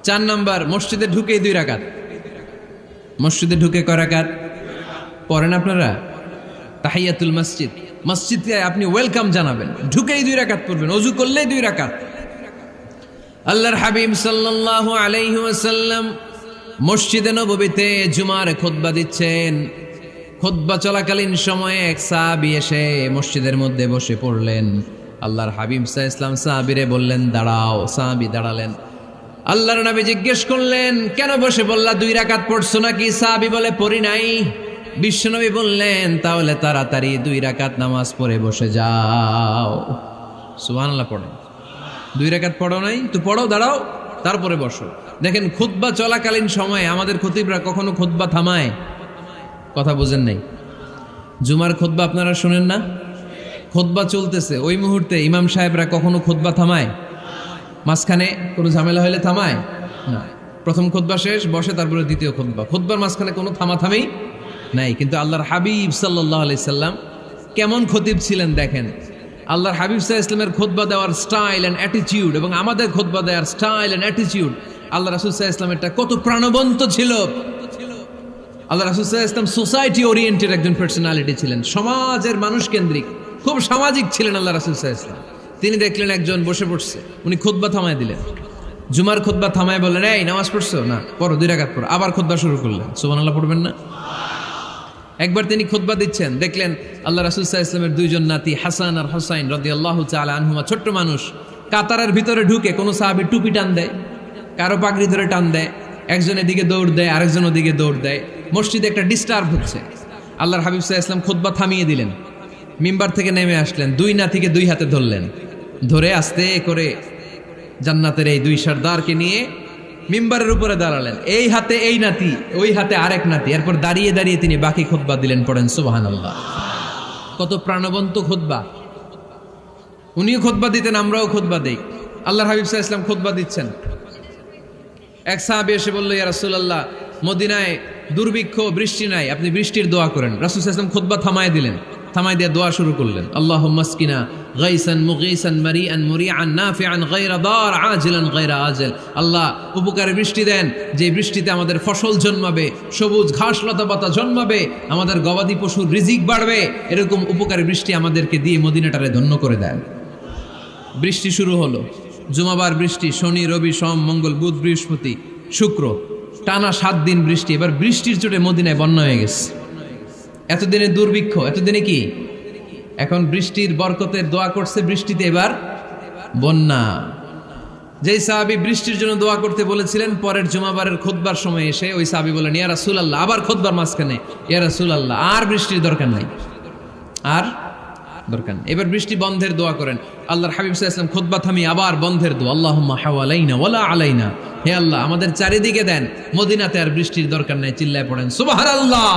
4 নাম্বার, মসজিদে ঢুকেই 2 রাকাত। মসজিদে ঢুকে কয় রাকাত পড়েন আপনারা? তাহিয়াতুল মসজিদ। মসজিদে আপনি ওয়েলকাম জানাবেন, ঢুকেই 2 রাকাত পড়বেন, ওযু করলেই 2 রাকাত। আল্লাহর হাবিব সাল্লাল্লাহু আলাইহি ওয়াসাল্লাম মসজিদে নববীতে জুমার খুতবা দিচ্ছেন। খুতবা চলাকালীন সময়ে এক সাহাবী এসে মসজিদের মধ্যে বসে পড়লেন। আল্লাহর হাবিব সাল্লাল্লাহু আলাইহি ওয়াসাল্লাম সাহাবীরে বললেন, দাঁড়াও। সাহাবী দাঁড়ালেন। আল্লাহর নবী জিজ্ঞেস করলেন, কেন বসে বললা? 2 রাকাত পড়ছো নাকি? সাহাবী বলে, পড়ি নাই। বিশ্বনবী বললেন, তাহলে তাড়াতাড়ি 2 রাকাত নামাজ পড়ে বসে যাও। সুবহানাল্লাহ পড়েন। 2 রাকাত পড়ো নাই তো পড়ো, দাঁড়াও, তারপরে বসো। দেখেন, খুতবা চলাকালীন সময়ে আমাদের খতিবরা কখনো খুতবা থামায়? কথা বুঝেন নাই? জুমার খুতবা আপনারা শুনেন না? খুতবা চলতেছে, ওই মুহূর্তে ইমাম সাহেবরা কখনো খুতবা থামায়? মাঝখানে কোনো ঝামেলা হলে থামায় না। প্রথম খুতবা শেষ, বসে, তারপরে দ্বিতীয় খুতবা। খুতবার মাঝখানে কোনো থামাথামি নাই। কিন্তু আল্লাহর হাবিব সাল্লাল্লাহু আলাইহি সাল্লাম কেমন খতিব ছিলেন দেখেন। আল্লাহর হাবিব সাল্লাল্লাহু আলাইহি সাল্লামের খুতবা দেওয়ার স্টাইল অ্যান্ড অ্যাটিটিউড এবং আমাদের খুতবা দেওয়ার স্টাইল অ্যান্ড অ্যাটিটিউড আল্লাহ রাসূল সাল্লাল্লাহু আলাইহি ওয়াসাল্লামেরটা কত প্রাণবন্ত ছিল। আল্লাহ রাসূল সাল্লাল্লাহু আলাইহি ওয়াসাল্লাম সোসাইটি ওরিয়েন্টেড একজন পার্সোনালিটি ছিলেন, সমাজের মানুষ কেন্দ্রিক, খুব সামাজিক ছিলেন আল্লাহ রাসূল সাল্লাল্লাহু আলাইহি ওয়াসাল্লাম। তিনি দেখলেন একজন বসে পড়ছে, উনি খুতবা থামায় দিলেন, জুমার খুতবা থামায় বললেন, এই নামাজ পড়ছো না, পড়ো 2 রাকাত পড়ো। আবার খুতবা শুরু করলেন, সুবহানাল্লাহ পড়বেন না? একবার তিনি খুতবা দিচ্ছেন, দেখলেন আল্লাহ রাসূল সাল্লাল্লাহু আলাইহি ওয়াসাল্লামের 2 জন নাতি হাসান আর হুসাইন রাদিয়াল্লাহু তাআলা আনহুমা, ছোট্ট মানুষ, কাতারের ভিতরে ঢুকে কোন সাহাবী টুপি টান দেয়, কারো পাগড়ি ধরে টান দেয়, একজন এদিকে দৌড় দেয়, আরেকজন ওদিকে দৌড় দেয়, মসজিদে একটা ডিস্টার্ব হচ্ছে। আল্লাহর হাবিব সাল্লাল্লাহু আলাইহি ওয়াসাল্লাম খুতবা থামিয়ে দিলেন, মিম্বার থেকে নেমে আসলেন, 2 নাতিকে 2 হাতে ধরলেন, ধরে আস্তে করে জান্নাতের এই 2 সর্দারকে নিয়ে মিম্বারের উপরে দাঁড়ালেন, এই হাতে এই নাতি, ওই হাতে আরেক নাতি। এরপর দাঁড়িয়ে দাঁড়িয়ে তিনি বাকি খুতবা দিলেন, পড়েন সুবহানাল্লাহ। কত প্রাণবন্ত খুতবা! উনিও খুতবা দিতেন, আমরাও খুতবা দেই। আল্লাহর হাবিব সাল্লাল্লাহু আলাইহি ওয়াসাল্লাম খুতবা দিচ্ছেন, এক সাহাবী এসে বলল, ইয়া রাসূলুল্লাহ, মদিনায় দুর্ভিক্ষ, বৃষ্টি নাই, আপনি বৃষ্টির দোয়া করেন। রাসূল সাল্লাল্লাহু আলাইহি ওয়াসাল্লাম খুতবা থামায় দিলেন, থামায় দিয়ে দোয়া শুরু করলেন, আল্লাহুম্মা আসকিনা গাইসান মুগীসান মারিআন মুরিআন নাফিআন গায়রা দার আজিলান গায়রা আজল। আল্লাহ, উপকারে বৃষ্টি দেন, যে বৃষ্টিতে আমাদের ফসল জন্মাবে, সবুজ ঘাস লতা পাতা জন্মাবে, আমাদের গবাদি পশুর রিজিক বাড়বে, এরকম উপকারী বৃষ্টি আমাদেরকে দিয়ে মদিনাটারে ধন্য করে দেন। বৃষ্টি শুরু হলো, জুমাবার বৃষ্টি, শনি রবি সোম মঙ্গল বুধ বৃহস্পতি শুক্র, টানা 7 দিন বৃষ্টি। এবার বৃষ্টির চোটে মদিনায় বন্যা হয়ে গেছে। এতদিনে দুর্ভিক্ষ, এতদিনে কি, এখন বৃষ্টির বরকতের দোয়া করছে, বৃষ্টিতে এবার বন্যা। যেই সাহাবী বৃষ্টির জন্য দোয়া করতে বলেছিলেন, পরের জুমাবারের খুতবার সময় এসে ওই সাহাবী বলেন, ইয়া রাসূলুল্লাহ, আবার খুতবার মাঝখানে, ইয়া রাসূলুল্লাহ, আর বৃষ্টির দরকার নাই, আর দরকার নেই, এবার বৃষ্টি বন্ধের দোয়া করেন। আল্লাহর হাবিব সাল্লাল্লাহু আলাইহি ওয়াসাল্লাম খুতবা থামিয়ে আবার বন্ধের দোয়া, আল্লাহুম্মা হাওয়ালাইনা ওয়ালা আলাইনা, হে আল্লাহ আমাদের চারিদিকে দেন, মদিনাতে আর বৃষ্টির দরকার নাই। চিল্লায় পড়েন সুবহানাল্লাহ।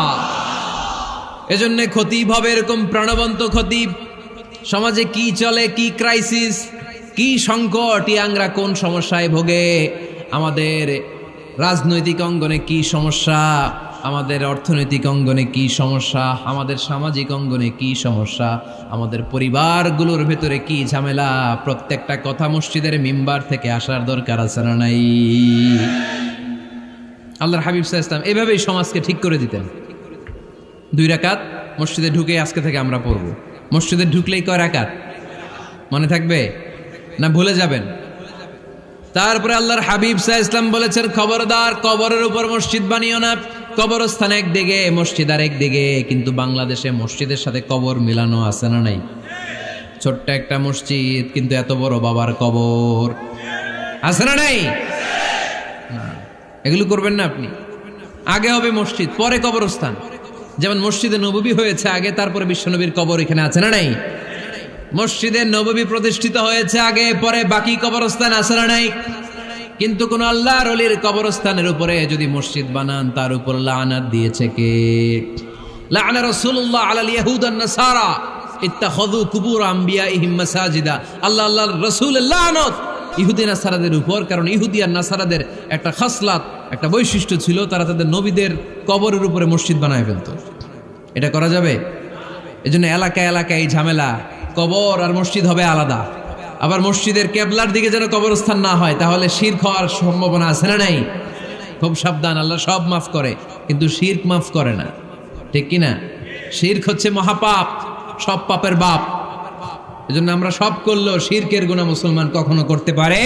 এজন্য খতিব হবে এরকম প্রাণবন্ত খতিব। সমাজে কি চলে, কি ক্রাইসিস, কি সংকট, ইয়াংরা কোন সমস্যায় ভোগে, আমাদের রাজনৈতিক অঙ্গনে কি সমস্যা, আমাদের অর্থনৈতিক অঙ্গনে কি সমস্যা, আমাদের সামাজিক অঙ্গনে কি সমস্যা, আমাদের পরিবারগুলোর ভেতরে কি ঝামেলা, প্রত্যেকটা কথা মসজিদের মিম্বার থেকে আসার দরকার আছে না নাই? আল্লাহর হাবিব সাল্লাল্লাহু আলাইহি ওয়াসাল্লাম এভাবেই সমাজকে ঠিক করে দিতেন। 2 রাকাত মসজিদে ঢুকে আজকে থেকে আমরা পড়ব। মসজিদে ঢুকলেই কয় রাকাত মনে থাকবে না ভুলে যাবেন? তারপরে আল্লাহর হাবিব সাল্লাল্লাহু আলাইহি ওয়াসাল্লাম বলেছেন, খবরদার কবরের উপর মসজিদ বানিও না। কবরস্থান একদিকে, মসজিদ আর একদিকে, কিন্তু বাংলাদেশে মসজিদের সাথে কবর মিলানো আছে না নাই? ছোট্ট একটা মসজিদ, কিন্তু এত বড় বাবার কবর আছে না নাই? এগুলো করবেন না আপনি। আগে হবে মসজিদ, পরে কবরস্থান। যেমন মসজিদে নববী হয়েছে আগে, তারপরে বিশ্বনবীর কবর এখানে আছে না নাই? মসজিদে নববী প্রতিষ্ঠিত হয়েছে আগে, পরে বাকি কবরস্থান আছে না নাই? কিন্তু কোন আল্লাহর ওলির কবরস্থানের উপরে যদি মসজিদ বানান, তার উপর লানাত দিয়েছে কে? লাআনা রাসূলুল্লাহ আলাল ইয়াহুদ ওয়ান নাসারা ইত্তাখাযু কুবুর আমবিয়াইহিম মাসাজিদা। আল্লাহর রাসূলের লানত ইহুদি নাসারাদের উপর, কারণ ইহুদি আর নাসারাদের একটা খাসলাত, একটা বৈশিষ্ট্য ছিল, তারা তাদের নবীদের কবরের উপরে মসজিদ বানায় ফেলতো। এটা করা যাবে? এজন্য এলাকায় এলাকায় এই ঝামেলা, কবর আর মসজিদ হবে আলাদা। আবার মসজিদের কেবলার দিকে যেন কবরস্থান না হয়, তাহলে শিরক হওয়ার সম্ভাবনা আছে না নাই? খুব সাবধান, আল্লাহ সব মাফ করে কিন্তু শিরক মাফ করে না, ঠিক কি না? শিরক হচ্ছে মহাপাপ, সব পাপের বাপ। এজন্য আমরা সব করলেও শিরকের গুনাহ মুসলমান কখনো করতে পারে।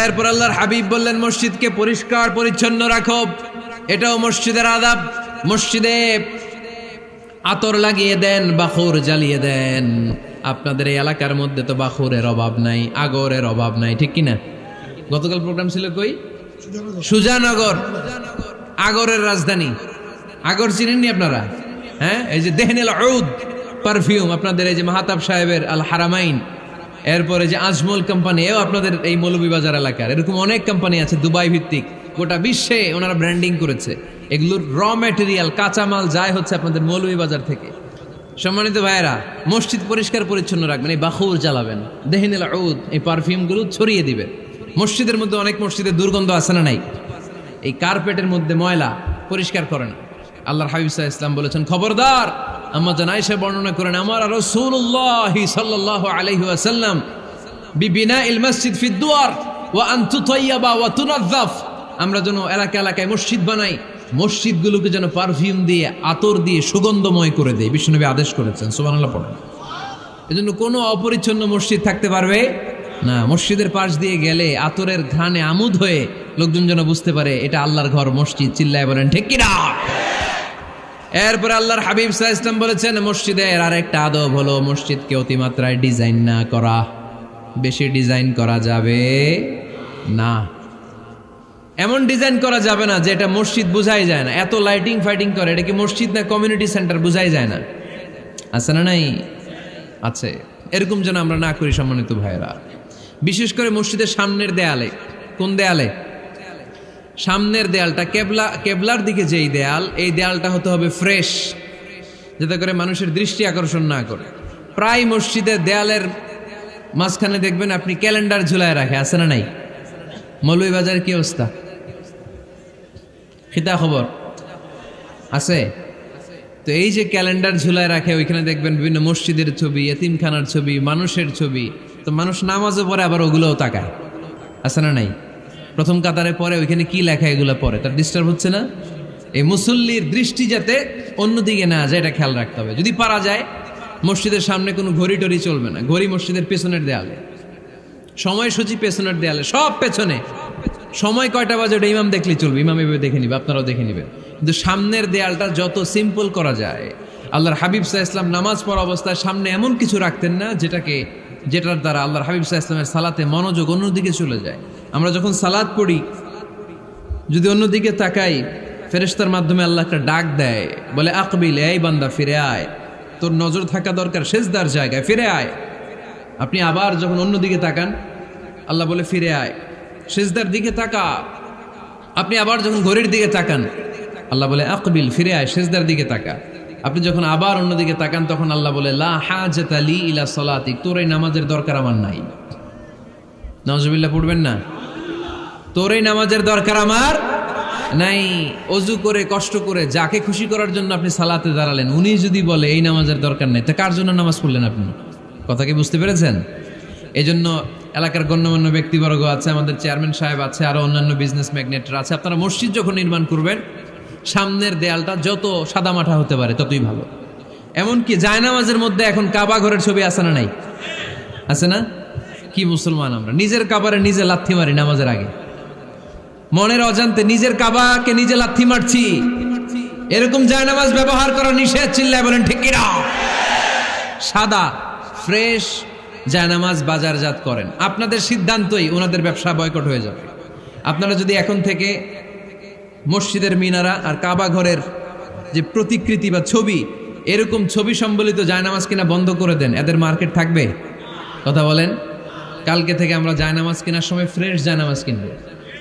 এরপর আল্লাহর হাবিব বললেন, মসজিদকে পরিষ্কার পরিচ্ছন্ন রাখো, এটাও মসজিদের আদাব। মসজিদে আতর লাগিয়ে দেন, বাখুর জ্বালিয়ে দেন। আপনাদের এই এলাকার মধ্যে তো বাখুরের অভাব নাই, আগরের অভাব নাই, ঠিক কিনা? গতকাল প্রোগ্রাম ছিল কই? সুজানগর, আগরের রাজধানী। আগর চিনেননি আপনারা? হ্যাঁ, এই যে দেহনেল উদ পারফিউম, আপনাদের এই যে মাহাতাব সাহেবের আল হারামাইন, এরপরে যে আজমল কোম্পানি, এও আপনাদের এই মৌলভীবাজার এলাকার। এরকম অনেক কোম্পানি আছে দুবাই ভিত্তিক, গোটা বিশ্বে ওনারা ব্র্যান্ডিং করেছে। এগুলোর র ম্যাটেরিয়াল, কাঁচামাল যায় হচ্ছে আপনাদের মৌলভীবাজার থেকে। সম্মানিত ভাইয়েরা, মসজিদ পরিষ্কার পরিচ্ছন্ন রাখবেন, এই বাখুর জ্বালাবেন, দেহনেল উদ, এই পারফিউমগুলো ছড়িয়ে দিবেন। মসজিদের মধ্যে অনেক মসজিদে দুর্গন্ধ আছে না নাই? এই কার্পেটের মধ্যে ময়লা, পরিষ্কার করে না। আল্লাহর হাবিব সাল্লাল্লাহু আলাইহি ওয়াসাল্লাম বলেছেন, খবরদার। আম্মা জান আয়েশা বর্ণনা করেন, আমার রাসূলুল্লাহ সাল্লাল্লাহু আলাইহি ওয়াসাল্লাম বিবিনাইল মসজিদ ফি দুয়ার, ওয়া আন তুতাইয়াবা ওয়া তুনাজ্জাফ, আমরা যেন এলাকা এলাকায় মসজিদ বানাই, মসজিদগুলোকে যেন পারফিউম দিয়ে আতর দিয়ে সুগন্ধময় করে দেয়, বিশ্বনবী আদেশ করেছেন। সুবহানাল্লাহ পড়েন। এজন্য কোনো অপরিচ্ছন্ন মসজিদ থাকতে পারবে না। মসজিদের পাশ দিয়ে গেলে আতরের ঘ্রাণে আমোদ হয়ে লোকজন যেন বুঝতে পারে এটা আল্লাহর ঘর, মসজিদ। চিল্লায় বলেন ঠিক কিনা? এরপরে আল্লাহর হাবিব সাল্লাল্লাহু আলাইহি ওয়াসাল্লাম বলেছেন মসজিদের আরেকটা আদব হলো মসজিদকে অতিমাত্রায় ডিজাইন না করা। বেশি ডিজাইন করা যাবে না। এমন ডিজাইন করা যাবে না যে এটা মসজিদ বোঝাই যায় না। এত লাইটিং ফাইটিং করে, এটা কি মসজিদ না কমিউনিটি সেন্টার বোঝাই যায় না। আছে না? নাই আছে। এরকম যেন আমরা না করি সম্মানিত ভাইয়েরা। বিশেষ করে মসজিদের সামনের দেয়ালে। কোন দেয়ালে? সামনের দেয়ালটা কেবলার দিকে যেই দেয়াল, এই দেয়ালটা হতে হবে ফ্রেশ, যাতে করে মানুষের দৃষ্টি আকর্ষণ না করে। প্রায় মসজিদের দেয়ালের মাঝখানে দেখবেন আপনি ক্যালেন্ডার ঝুলায় রাখে। আছে না নাই? মৌলভীবাজারের কি অবস্থা? খিতা খবর আছে? তো এই যে ক্যালেন্ডার ঝুলায় রাখে, ওইখানে দেখবেন বিভিন্ন মসজিদের ছবি, এতিমখানার ছবি, মানুষের ছবি। তো মানুষ নামাজও পড়ে, আবার ওগুলোও তাকায়। আছে না নাই? প্রথম কাতারে পরে ওইখানে কি লেখা এগুলো পরে, তার ডিস্টার্ব হচ্ছে না? এই মুসল্লির দৃষ্টি যাতে অন্যদিকে না যায়, এটা খেয়াল রাখতে হবে। যদি পারা যায় মসজিদের সামনে কোনো ঘড়ি টড়ি চলবে না। ঘড়ি মসজিদের পেছনের দেয়ালে, সময়সূচি পেছনের দেয়ালে, সব পেছনে। সময় কয়টা বাজে ওটা ইমাম দেখলেই চলবে, ইমাম এভাবে দেখে নিবে, আপনারাও দেখে নিবেন। কিন্তু সামনের দেয়ালটা যত সিম্পল করা যায়। আল্লাহর হাবিব সাল্লাল্লাহু আলাইহি ওয়াসাল্লাম নামাজ পড়া অবস্থায় সামনে এমন কিছু রাখতেন না যেটার দ্বারা আল্লাহর হাবিব সাল্লাল্লাহু আলাইহি ওয়াসাল্লামের সালাতে মনোযোগ অন্যদিকে চলে যায়। আমরা যখন সালাত পড়ি, যদি অন্যদিকে তাকাই, ফেরেশতার মাধ্যমে আল্লাহ একটা ডাক দেয়, বলে আকবিল, এই বান্দা ফিরে আয়, তোর নজর থাকা দরকার সিজদার জায়গায়, ফিরে আয়। আপনি আবার যখন অন্যদিকে তাকান, আল্লাহ বলে ফিরে আয়, সিজদার দিকে তাকা। আপনি আবার যখন ঘড়ির দিকে তাকান, আল্লাহ বলে আকবিল, ফিরে আয়, সিজদার দিকে তাকা। আপনি যখন আবার অন্যদিকে তাকান, তখন আল্লাহ বলে লা হাজাতা লি ইলা সালাতিক, তোর এই নামাজের দরকার আমার নাই। নাউজুবিল্লাহ পড়বেন না? তোর এই নামাজের দরকার আমার নাই। অজু করে কষ্ট করে যাকে খুশি করার জন্য আপনি সালাতে দাঁড়ালেন, উনি যদি বলে এই নামাজের দরকার নাই, তা কার জন্য নামাজ পড়লেন আপনি? কথা কি বুঝতে পেরেছেন? এই জন্য এলাকার গণ্যমান্য ব্যক্তিবর্গ আছে, আমাদের চেয়ারম্যান সাহেব আছে, আরো অন্যান্য বিজনেস ম্যাগনেটরা আছে। আপনারা মসজিদ যখন নির্মাণ করবেন, সামনের দেয়ালটা যত সাদামাটা হতে পারে ততই ভালো। এমনকি জায়নামাজের মধ্যে এখন কাবা ঘরের ছবি আছে না নাই? আছে না? কি মুসলমান আমরা! নিজের কাবারে নিজে লাথি মারি নামাজের আগে, মনের অজান্তে নিজের কাবাকে নিজে লাথি মারছি। এরকম জায়নামাজ ব্যবহার করা নিষেধ। চিল্লায় বলেন ঠিক কিনা? সাদা ফ্রেশ জায়নামাজ বাজারজাত করেন, আপনাদের সিদ্ধান্তই ওনাদের ব্যবসা বয়কট হয়ে যাবে। আপনারা যদি এখন থেকে মসজিদের মিনারা আর কাবা ঘরের যে প্রতিকৃতি বা ছবি, এরকম ছবি সম্বলিত জায়নামাজ কিনা বন্ধ করে দেন, এদের মার্কেট থাকবে? কথা বলেন। কালকে থেকে আমরা জায়নামাজ কেনার সময় ফ্রেশ জায়নামাজ কিনবো।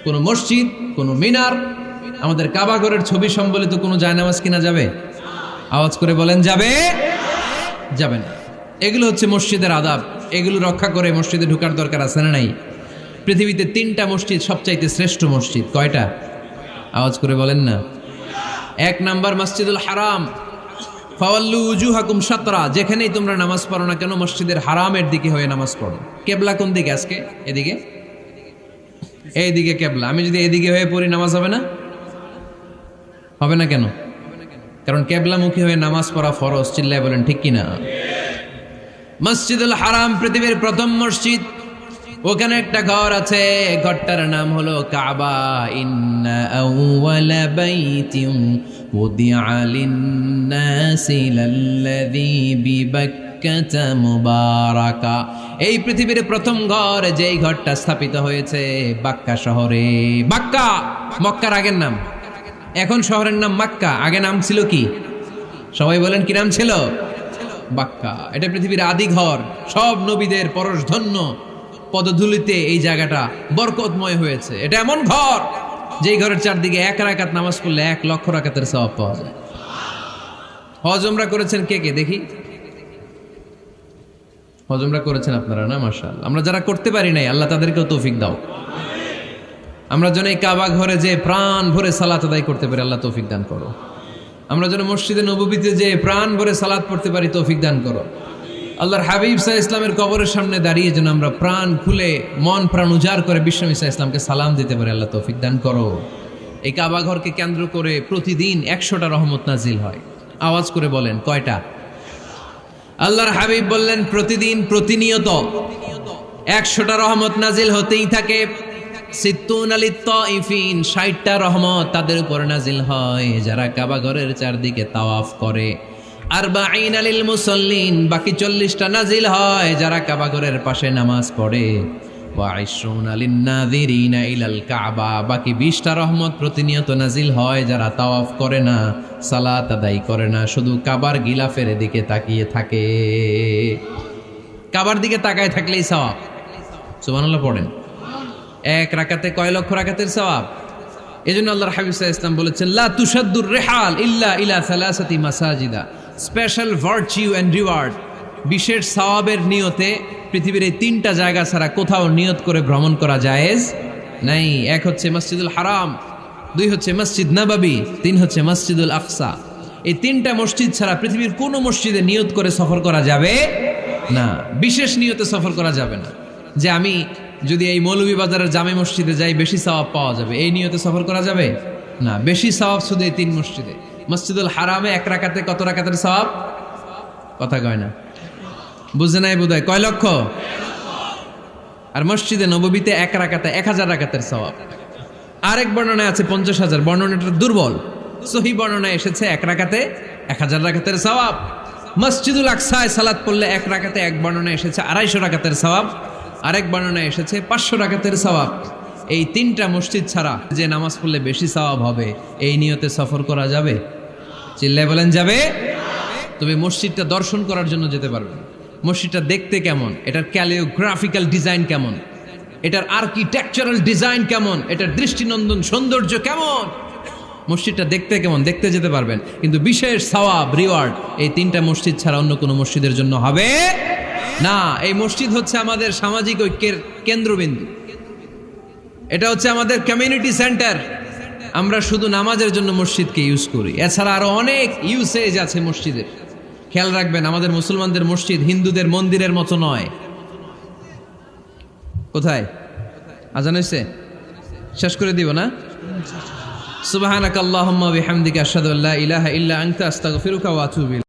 কোনো মসজিদ, কোনো মিনার, আমাদের কাবা ঘরের ছবি সম্বলিত কোনো জায়নামাজ কিনা যাবে? আওয়াজ করে বলেন, যাবে? যাবে না। এগুলো হচ্ছে মসজিদের আদাব। এগুলো রক্ষা করে মসজিদে ঢোকার দরকার আছে না নাই? পৃথিবীতে 3টা মসজিদ সবচাইতে শ্রেষ্ঠ মসজিদ। কয়টা? আওয়াজ করে বলেন না। 1 নাম্বার মসজিদুল হারাম, ফাওয়াল্লু উজুহাকুম শাতরা। যেখানেই তোমরা নামাজ পড়ো না কেন, মসজিদের হারামের দিকে হয়ে নামাজ পড়ো। কেবলা কোন দিকে আজকে? এদিকে, এইদিকে কেবলা। আমি যদি এদিকে হয়ে পড়ি, নামাজ হবে না? হবে না কেন? কারণ কেবলামুখী হয়ে নামাজ পড়া ফরজ। চিল্লায় বলেন ঠিক কিনা? মসজিদুল হারাম পৃথিবীর প্রথম মসজিদ। ওখানে একটা ঘর আছে, ঘরটার নাম হলো কাবা। ইন্না আউওয়ালা বাইতিন উদিআ লিন-নাসি লাল্লাযী বিবাক্কাতা মুবারাকা। এই পৃথিবীর প্রথম ঘর, যেই ঘরটা স্থাপিত হয়েছে বাক্কা শহরে। বাক্কা মক্কার আগের নাম, এখন শহরের নাম মক্কা। আগে নাম ছিল কি? সবাই বলেন, কি নাম ছিল? বাক্কা। এটা পৃথিবীর আদি ঘর। সব নবীদের পরশধন্য পদধূলিতে এই জায়গাটা বরকতময় হয়েছে। এটা এমন ঘর, যেই ঘরের চারদিকে 1 রাকাত নামাজ পড়লে 1 লক্ষ রাকাতের সওয়াব পাওয়া যায়। হজ উমরা করেছেন কে কে দেখি? হজ উমরা করেছেন আপনারা না? মাশাআল্লাহ। আমরা যারা করতে পারি নাই, আল্লাহ তাদেরকেও তৌফিক দাও। আমরা যেন এই কাবা ঘরে যে প্রাণ ভরে সালাত আদায় করতে পারি, আল্লাহ তৌফিক দান করো। আমরা যেন মসজিদে নববীতে যে প্রাণ ভরে সালাত পড়তে পারি, তৌফিক দান করো। আল্লাহর হাবিব সাল্লাল্লাহু আলাইহি ইসলামের কবরের সামনে দাঁড়িয়ে যেন আমরা প্রাণ খুলে মন প্রাণ উজাড় করে বিশ্বনবী সাল্লাল্লাহু আলাইহি ইসলামকে সালাম দিতে পারি। আল্লাহ তৌফিক দান করো। এই কাবা ঘরকে কেন্দ্র করে প্রতিদিন 100টা রহমত নাজিল হয়। আওয়াজ করে বলেন কয়টা? আল্লাহর হাবিব বললেন প্রতিদিন প্রতিনিয়ত 100টা রহমত নাজিল হতেই থাকে। সিত্তুন আলিত তাইফিন, 60টা রহমত তাদের উপর নাজিল হয় যারা কাবা ঘরের চারদিকে তাওয়াফ করে। আরবাঈন আলিল মুসাল্লিন, বাকি 40টা নাজিল হয় যারা কাবা ঘরের পাশে নামাজ পড়ে। ওয়া 20 আলিন নাযিরিনা ইলাল কাবা, বাকি 20টা রহমত প্রতিনিয়ত নাজিল হয় যারা তাওয়াফ করে না, সালাত আদায় করে না, শুধু কাবার গিলাফের দিকে তাকিয়ে থাকে। কাবার দিকে তাকায় থাকলেই সওয়াব। সুবহানাল্লাহ পড়েন। এক রাকাতে কয় লক্ষ রাকাতের সওয়াব। এজন্য আল্লাহর হাবিব সাল্লাল্লাহু আলাইহি ওয়াসাল্লাম বলেছেন লা তুশাদ্দুর রিহাল ইল্লা ইলা সালাসাতি মাসাজিদা, স্পেশাল ভার্চু এন্ড রিওয়ার্ড, বিশেষ সওয়াবের নিয়তে পৃথিবীর এই 3টা জায়গা ছাড়া কোথাও নিয়ত করে ভ্রমণ করা জায়েজ নাই। এক হচ্ছে মসজিদুল হারাম, 2 হচ্ছে মসজিদ নববী, 3 হচ্ছে মসজিদুল আকসা। এই 3টা মসজিদ ছাড়া পৃথিবীর কোনো মসজিদে নিয়ত করে সফর করা যাবে না। বিশেষ নিয়তে সফর করা যাবে না যে আমি যদি এই মৌলভীবাজারের জামে মসজিদে যাই বেশি সওয়াব পাওয়া যাবে, এই নিয়তে সফর করা যাবে না। বেশি সওয়াব শুধু এই 3 মসজিদে। মসজিদুল হারামে 1 রাকাতে কত রাকাতের সওয়াব? কথা কয় না, বুঝে নাই বোধহয়। কয় লক্ষ? আর মসজিদে নববীতে 1 রাকাতে 1000 রাকাতের সওয়াব। আরেক বর্ণনায় আছে 50,000, বর্ণনাটা দুর্বল। সহিহ বর্ণনায় এসেছে 1 রাকাতে 1000 রাকাতের সওয়াব। মসজিদুল আকসায় সালাত পড়লে 1 রাকাতে, এক বর্ণনায় এসেছে 250 রাকাতের সওয়াব, আরেক বর্ণনায় এসেছে 500 রাকাতের সওয়াব। এই 3টা মসজিদ ছাড়া যে নামাজ পড়লে বেশি সওয়াব হবে, এই নিয়তে সফর করা যাবে? চিল্লায় বলেন যাবে। তবে মসজিদটা দর্শন করার জন্য যেতে পারবেন। মসজিদটা দেখতে কেমন, এটার ক্যালিওগ্রাফিক্যাল ডিজাইন কেমন, এটার আর্কিটেকচারাল ডিজাইন কেমন, এটার দৃষ্টিনন্দন সৌন্দর্য কেমন, মসজিদটা দেখতে কেমন, দেখতে যেতে পারবেন। কিন্তু বিশেষ সওয়াব রিওয়ার্ড এই 3টা মসজিদ ছাড়া অন্য কোনো মসজিদের জন্য হবে না। এই মসজিদ হচ্ছে আমাদের সামাজিক ঐক্যের কেন্দ্রবিন্দু, এটা হচ্ছে আমাদের কমিউনিটি সেন্টার। আমরা শুধু নামাজের জন্য মসজিদকে ইউজ করি, এছাড়া আরো অনেক ইউসেজ আছে মসজিদের। খেয়াল রাখবেন, আমাদের মুসলমানদের মসজিদ হিন্দুদের মন্দিরের মতো নয়। কোথায় আজান হইছে? শেষ করে দিব না? সুবহানাকাল্লাহুম্মা ওয়া বিহামদিকা আশহাদু আল্লা ইলাহা ইল্লা আনতা আস্তাগফিরুকা ওয়া আতুবু ইলাইক।